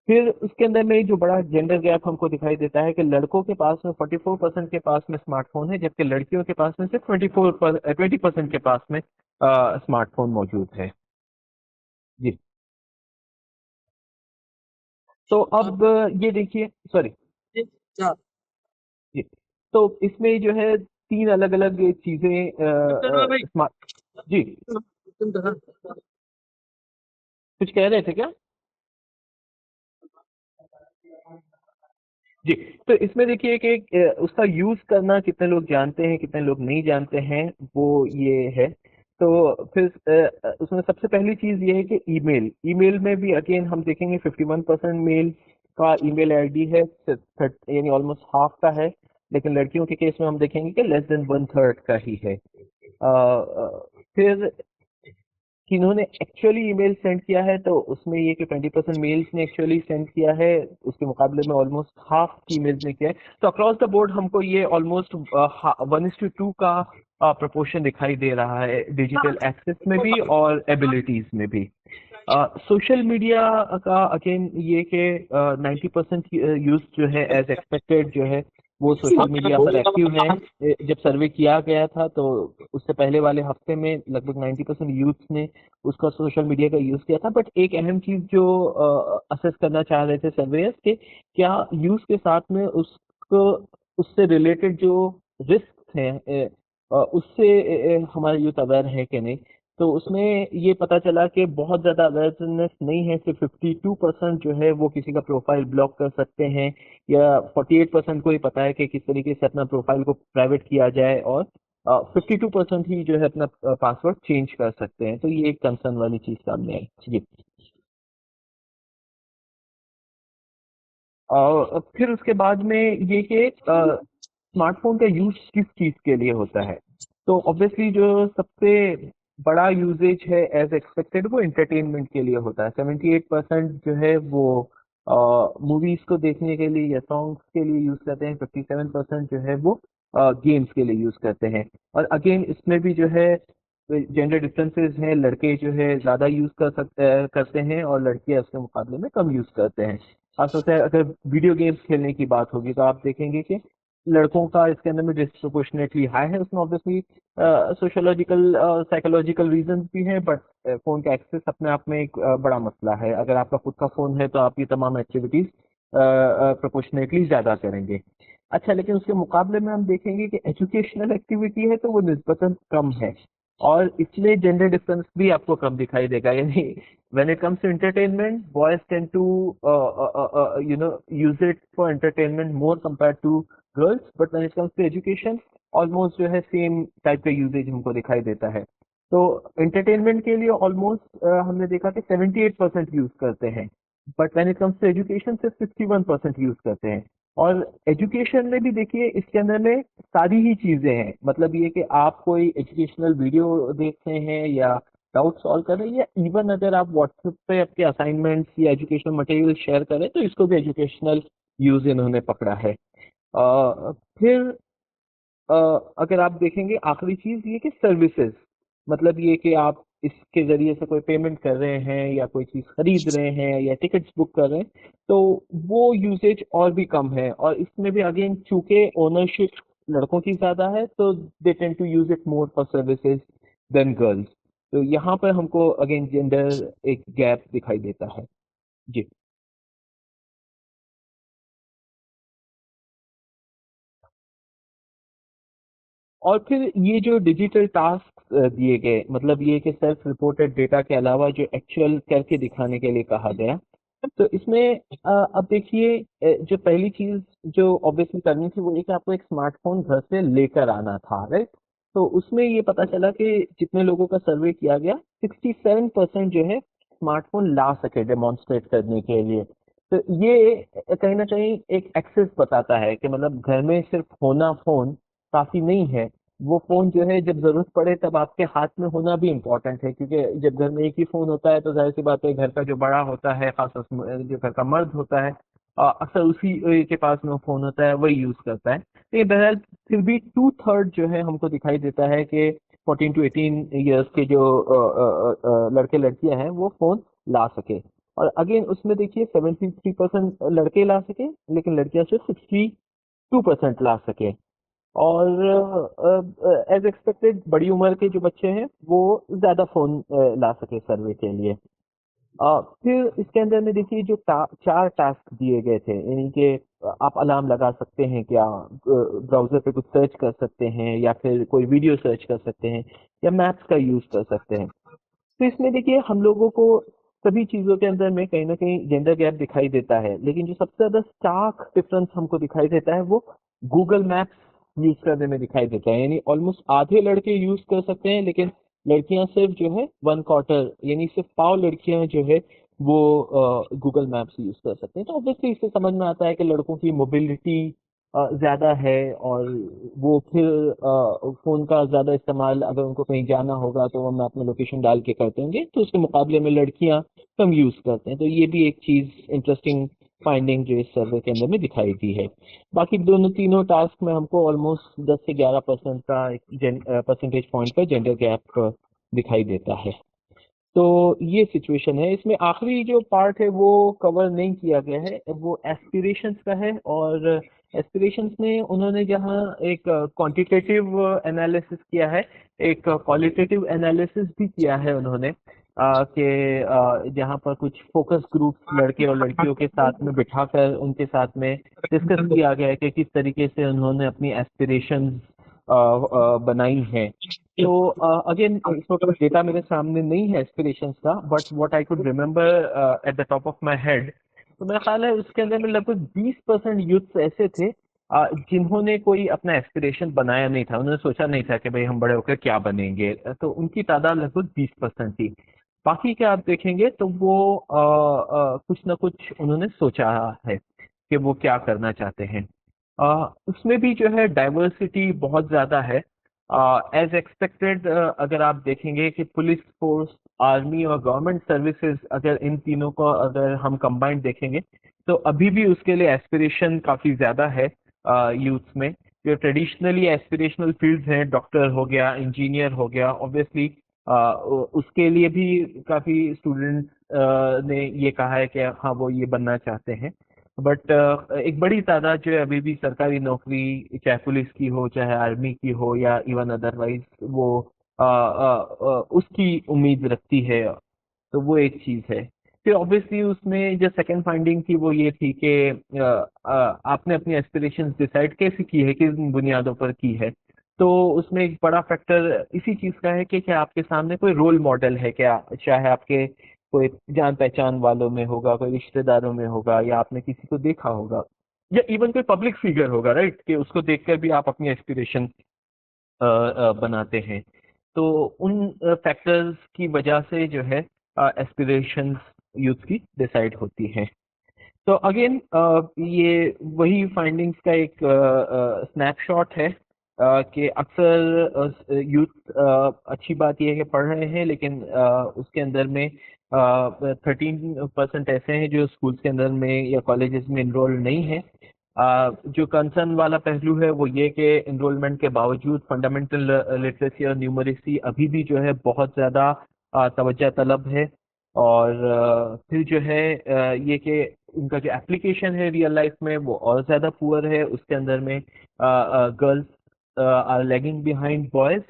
फिर उसके अंदर में जो बड़ा जेंडर गैप हमको दिखाई देता है कि लड़कों के पास में 44% के पास में स्मार्टफोन है, जबकि लड़कियों के पास में सिर्फ 20% के पास में स्मार्टफोन मौजूद है। जी, तो अब ये देखिए, सॉरी जी, तो इसमें जो है तीन अलग अलग चीजें स्मार्ट जी कुछ कह रहे थे क्या जी। तो इसमें देखिए कि उसका यूज करना कितने लोग जानते हैं कितने लोग नहीं जानते हैं, वो ये है। तो फिर उसमें सबसे पहली चीज ये है कि ईमेल ईमेल में भी अगेन हम देखेंगे 51% मेल का ईमेल आईडी है, यानी ऑलमोस्ट हाफ का है। लेकिन लड़कियों के केस में हम देखेंगे कि लेस देन 1/3 का ही है। फिर किन्होंने एक्चुअली ईमेल सेंड किया है, तो उसमें ये कि 20% मेल्स ने एक्चुअली सेंड किया है, उसके मुकाबले में ऑलमोस्ट हाफ फीमेल्स ने किया है। तो अक्रॉस द बोर्ड हमको ये ऑलमोस्ट 1:2 का प्रपोर्शन दिखाई दे रहा है, डिजिटल एक्सेस में भी और एबिलिटीज में भी। सोशल मीडिया का अगेन ये कि 90% यूज जो है एज एक्सपेक्टेड जो है वो सोशल मीडिया पर एक्टिव है। जब सर्वे किया गया था तो उससे पहले वाले हफ्ते में लगभग 90% यूथ ने उसका सोशल मीडिया का यूज किया था। बट एक अहम चीज जो असेस करना चाह रहे थे सर्वेयर्स के, क्या यूज के साथ में उसको उससे रिलेटेड जो रिस्क हैं उससे हमारे यूथ अवेयर है कि नहीं। तो उसमें ये पता चला कि बहुत ज्यादा अवेयरनेस नहीं है, सिर्फ 52% जो है वो किसी का प्रोफाइल ब्लॉक कर सकते हैं, या 48% को ही पता है कि किस तरीके से अपना प्रोफाइल को प्राइवेट किया जाए, और 52% ही जो है अपना पासवर्ड चेंज कर सकते हैं। तो ये एक कंसर्न वाली चीज सामने आई जी। और फिर उसके बाद में ये कि स्मार्टफोन का यूज किस चीज के लिए होता है। तो ऑब्वियसली जो सबसे बड़ा यूजेज है एज एक्सपेक्टेड वो एंटरटेनमेंट के लिए होता है। 78% जो है वो मूवीज को देखने के लिए या सॉन्ग्स के लिए यूज करते हैं, 57% जो है वो गेम्स के लिए यूज करते हैं। और अगेन इसमें भी जो है जेंडर डिफरेंसेस हैं, लड़के जो है ज्यादा यूज करते हैं और लड़कियां उसके मुकाबले में कम यूज करते हैं। खासतौर से अगर वीडियो गेम्स खेलने की बात होगी तो आप देखेंगे कि लड़कों का इसके अंदर में डिस्प्रोपोर्शनेटली हाई है। उसमें ऑब्वियसली सोशियोलॉजिकल और साइकोलॉजिकल रीजन भी हैं, बट फोन का एक्सेस अपने आप में एक बड़ा मसला है। अगर आपका खुद का फोन है तो आप ये तमाम एक्टिविटीज प्रोपोर्शनेटली ज्यादा करेंगे। अच्छा, लेकिन उसके मुकाबले में हम देखेंगे कि एजुकेशनल एक्टिविटी है तो वो निस्बतन कम है, और इसमें जेंडर डिफरेंस भी आपको कम दिखाई देगा। यानी when it comes to entertainment, boys tend to use it for entertainment more compared to girls, but when it comes to education, almost जो है सेम टाइप का यूजेज हमको दिखाई देता है। तो एंटरटेनमेंट के लिए ऑलमोस्ट हमने देखा कि 78% यूज करते हैं, but when it comes to education सिर्फ 61% यूज करते हैं। और एजुकेशन में भी देखिए इसके अंदर में सारी ही चीजें हैं, मतलब ये कि आप कोई एजुकेशनल वीडियो देख रहे हैं या डाउट सॉल्व कर रहे हैं, या इवन अगर आप व्हाट्सएप पे आपके असाइनमेंट्स या एजुकेशनल मटेरियल शेयर करें तो इसको भी एजुकेशनल यूज इन्होंने पकड़ा है। फिर अ, अगर आप देखेंगे आखिरी चीज ये कि सर्विसेज, मतलब ये कि आप इसके जरिए से कोई पेमेंट कर रहे हैं या कोई चीज खरीद रहे हैं या टिकट्स बुक कर रहे हैं, तो वो यूसेज और भी कम है। और इसमें भी अगेन चूंकि ओनरशिप लड़कों की ज्यादा है तो they tend to use it more for services than girls. तो यहाँ पर हमको अगेन जेंडर एक गैप दिखाई देता है जी। और फिर ये जो डिजिटल टास्क दिए गए, मतलब ये कि सेल्फ रिपोर्टेड डेटा के अलावा जो एक्चुअल करके दिखाने के लिए कहा गया, तो इसमें अब देखिए जो पहली चीज जो ऑब्वियसली करनी थी वो ये कि आपको एक स्मार्टफोन घर से लेकर आना था, राइट। तो उसमें ये पता चला कि जितने लोगों का सर्वे किया गया 67% जो है स्मार्टफोन ला सके डेमोन्स्ट्रेट करने के लिए। तो ये कहीं ना कहीं एक एक्सेस बताता है कि मतलब घर में सिर्फ होना फोन काफी नहीं है। वो फोन जो है जब जरूरत पड़े तब आपके हाथ में होना भी इम्पोर्टेंट है, क्योंकि जब घर में एक ही फोन होता है तो जाहिर सी बात है घर का जो बड़ा होता है, खासतौर से जो घर का मर्द होता है, अक्सर उसी के पास में फोन होता है, वही यूज करता है। तो ये बहरहाल फिर भी 2/3 जो है हमको दिखाई देता है कि 14 to 18 ईयर्स के जो लड़के लड़कियां हैं वो फोन ला सके। और अगेन उसमें देखिए 73% लड़के ला सके, लेकिन लड़कियां सिर्फ 62% ला सके। और एज एक्सपेक्टेड बड़ी उम्र के जो बच्चे हैं वो ज्यादा फोन ला सके सर्वे के लिए। फिर इसके अंदर में देखिए जो 4 टास्क दिए गए थे, यानी कि आप अलार्म लगा सकते हैं क्या, ब्राउजर पे कुछ सर्च कर सकते हैं, या फिर कोई वीडियो सर्च कर सकते हैं, या मैप्स का यूज कर सकते हैं। तो इसमें देखिए हम लोगों को सभी चीजों के अंदर में कहीं ना कहीं जेंडर गैप दिखाई देता है, लेकिन जो सबसे ज्यादा स्टार्क डिफरेंस हमको दिखाई देता है वो गूगल मैप्स यूज करने में दिखाई देता है। यानी ऑलमोस्ट आधे लड़के यूज कर सकते हैं, लेकिन लड़कियां सिर्फ जो है 1/4, यानी सिर्फ पाव लड़कियां जो है वो गूगल मैप्स यूज कर सकते हैं। तो ऑब्वियसली इससे समझ में आता है कि लड़कों की मोबिलिटी ज्यादा है, और वो फिर फोन का ज्यादा इस्तेमाल अगर उनको कहीं जाना होगा तो वो मैप में लोकेशन डाल के करते होंगे, तो उसके मुकाबले में लड़कियां कम यूज करते हैं। तो ये भी एक चीज इंटरेस्टिंग फाइंडिंग जो इस सर्वे के अंदर में दिखाई दी है। बाकी दोनों तीनों टास्क में हमको ऑलमोस्ट 10 से 11% का एक परसेंटेज पॉइंट का जेंडर गैप दिखाई देता है। तो ये सिचुएशन है। इसमें आखिरी जो पार्ट है वो कवर नहीं किया गया है, वो एस्पिरेशंस का है। और एस्पिरेशंस में उन्होंने जहाँ एक क्वांटिटेटिव एनालिसिस किया है, एक क्वालिटेटिव एनालिसिस भी किया है उन्होंने, कि जहाँ पर कुछ फोकस ग्रुप्स लड़के और लड़कियों के साथ में बिठाकर उनके साथ में डिस्कस किया गया है कि किस तरीके से उन्होंने अपनी एस्पिरेशंस बनाई हैं। तो अगेन इस वक्त डेटा मेरे सामने नहीं है एस्पिरेशंस का, but what I could remember at the top of my head, तो मेरा ख्याल है उसके अंदर में लगभग 20% यूथ ऐसे थे जिन्होंने कोई अपना एस्पिरेशन बनाया नहीं था, उन्होंने सोचा नहीं था कि भाई हम बड़े होकर क्या बनेंगे। तो उनकी तादाद लगभग 20% थी। बाकी के आप देखेंगे तो वो कुछ ना कुछ उन्होंने सोचा है कि वो क्या करना चाहते हैं। उसमें भी जो है डाइवर्सिटी बहुत ज्यादा है। एज एक्सपेक्टेड अगर आप देखेंगे कि पुलिस फोर्स, आर्मी और गवर्नमेंट सर्विसेज, अगर इन तीनों को अगर हम कंबाइंड देखेंगे तो अभी भी उसके लिए एस्पिरेशन काफी ज्यादा है यूथ में। जो ट्रेडिशनली एस्पिरेशनल फील्ड्स हैं, डॉक्टर हो गया, इंजीनियर हो गया, ऑब्वियसली उसके लिए भी काफी स्टूडेंट ने ये कहा है कि हाँ वो ये बनना चाहते हैं। बट एक बड़ी तादाद जो है अभी भी सरकारी नौकरी, चाहे पुलिस की हो, चाहे आर्मी की हो, या इवन अदरवाइज वो उसकी उम्मीद रखती है। तो वो एक चीज है। फिर ऑब्वियसली उसमें जो सेकंड फाइंडिंग थी वो ये थी कि आपने अपनी एस्पिरेशंस डिसाइड कैसे की है, किन बुनियादों पर की है। तो उसमें एक बड़ा फैक्टर इसी चीज का है कि क्या आपके सामने कोई रोल मॉडल है क्या, चाहे आपके कोई जान पहचान वालों में होगा, कोई रिश्तेदारों में होगा, या आपने किसी को देखा होगा, या इवन कोई पब्लिक फिगर होगा, राइट, कि उसको देखकर भी आप अपनी एस्पिरेशन बनाते हैं। तो उन फैक्टर्स की वजह से जो है एस्पिरेशंस यूथ की डिसाइड होती है। तो अगेन ये वही फाइंडिंग्स का एक स्नैपशॉट है कि अक्सर यूथ, अच्छी बात यह है कि पढ़ रहे हैं, लेकिन उसके अंदर में 13% ऐसे हैं जो स्कूल्स के अंदर में या कॉलेजेस में इनरोल नहीं है। जो कंसर्न वाला पहलू है वो ये कि इनरोलमेंट के बावजूद फंडामेंटल लिटरेसी और न्यूमरेसी अभी भी जो है बहुत ज़्यादा तवज्जो तलब है। और फिर जो है ये कि उनका जो एप्लीकेशन है रियल लाइफ में वो और ज़्यादा पुअर है। उसके अंदर में girls are lagging behind boys.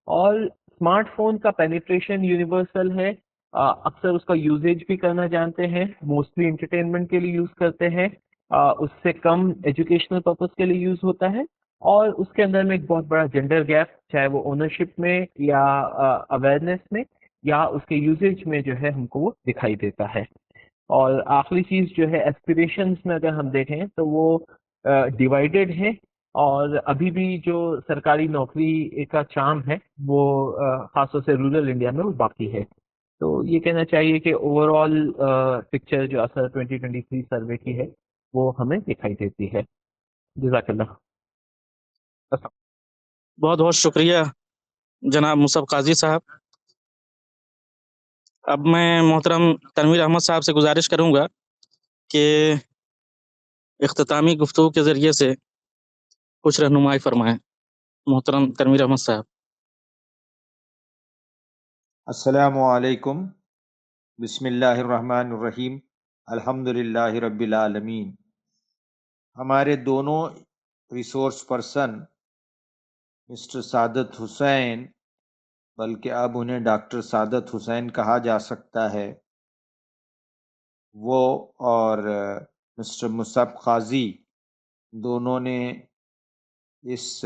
और स्मार्टफोन का पेनिट्रेशन यूनिवर्सल है। अक्सर उसका यूजेज भी करना जानते हैं, मोस्टली इंटरटेनमेंट के लिए यूज करते हैं, उससे कम एजुकेशनल पर्पस के लिए यूज होता है। और उसके अंदर में एक बहुत बड़ा जेंडर गैप, चाहे वो ओनरशिप में या अवेयरनेस में या उसके यूजेज में जो है हमको वो दिखाई देता है। और आखिरी चीज जो है एस्पिरेशंस में अगर हम देखें तो वो डिवाइडेड है। और अभी भी जो सरकारी नौकरी का चार्म है वो खासतौर से रूरल इंडिया में वो बाकी है। तो ये कहना चाहिए कि ओवरऑल पिक्चर जो असर 2023 सर्वे की है वो हमें दिखाई देती है। जज़ाकल्लाह। बहुत बहुत शुक्रिया जनाब मुसब काजी साहब। अब मैं मोहतरम तनवीर अहमद साहब से गुजारिश करूंगा कि इख्तितामी गुफ्तगू के ज़रिए से कुछ रहनुमाई फरमाएं। मोहतरम तनवीर अहमद साहब। अस्सलामु अलैकुम, बिस्मिल्लाहिर्रहमानिर्रहीम, अल्हम्दुलिल्लाहि रब्बिल आलमीन। हमारे दोनों रिसोर्स पर्सन मिस्टर सादत हुसैन, बल्कि अब उन्हें डॉक्टर सादत हुसैन कहा जा सकता है, वो और मिस्टर मुसअब काजी दोनों ने इस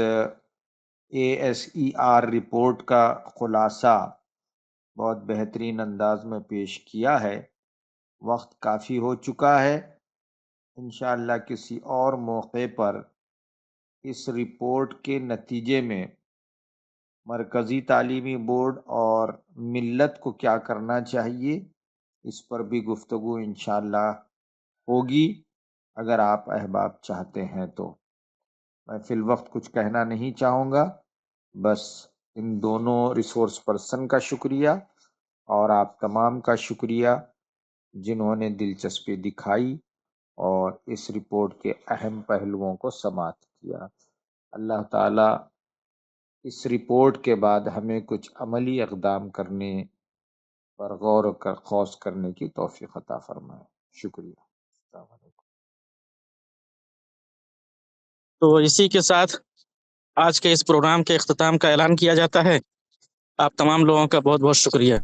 ASER रिपोर्ट का खुलासा बहुत बेहतरीन अंदाज में पेश किया है। वक्त काफ़ी हो चुका है, इंशाअल्लाह किसी और मौके पर इस रिपोर्ट के नतीजे में मरकज़ी तालीमी बोर्ड और मिल्लत को क्या करना चाहिए, इस पर भी गुफ्तगू इंशाअल्लाह होगी, अगर आप अहबाब चाहते हैं तो। मैं फिल वक्त कुछ कहना नहीं चाहूँगा, बस इन दोनों रिसोर्स पर्सन का शुक्रिया और आप तमाम का शुक्रिया जिन्होंने दिलचस्पी दिखाई और इस रिपोर्ट के अहम पहलुओं को समाअत किया। अल्लाह ताला इस रिपोर्ट के बाद हमें कुछ अमली इक़दाम करने पर गौर कर खौस करने की तौफीक अता फरमाए। शुक्रिया। अस्सलाम वालेकुम। तो इसी के साथ आज के इस प्रोग्राम के इख्तिताम का ऐलान किया जाता है। आप तमाम लोगों का बहुत बहुत शुक्रिया।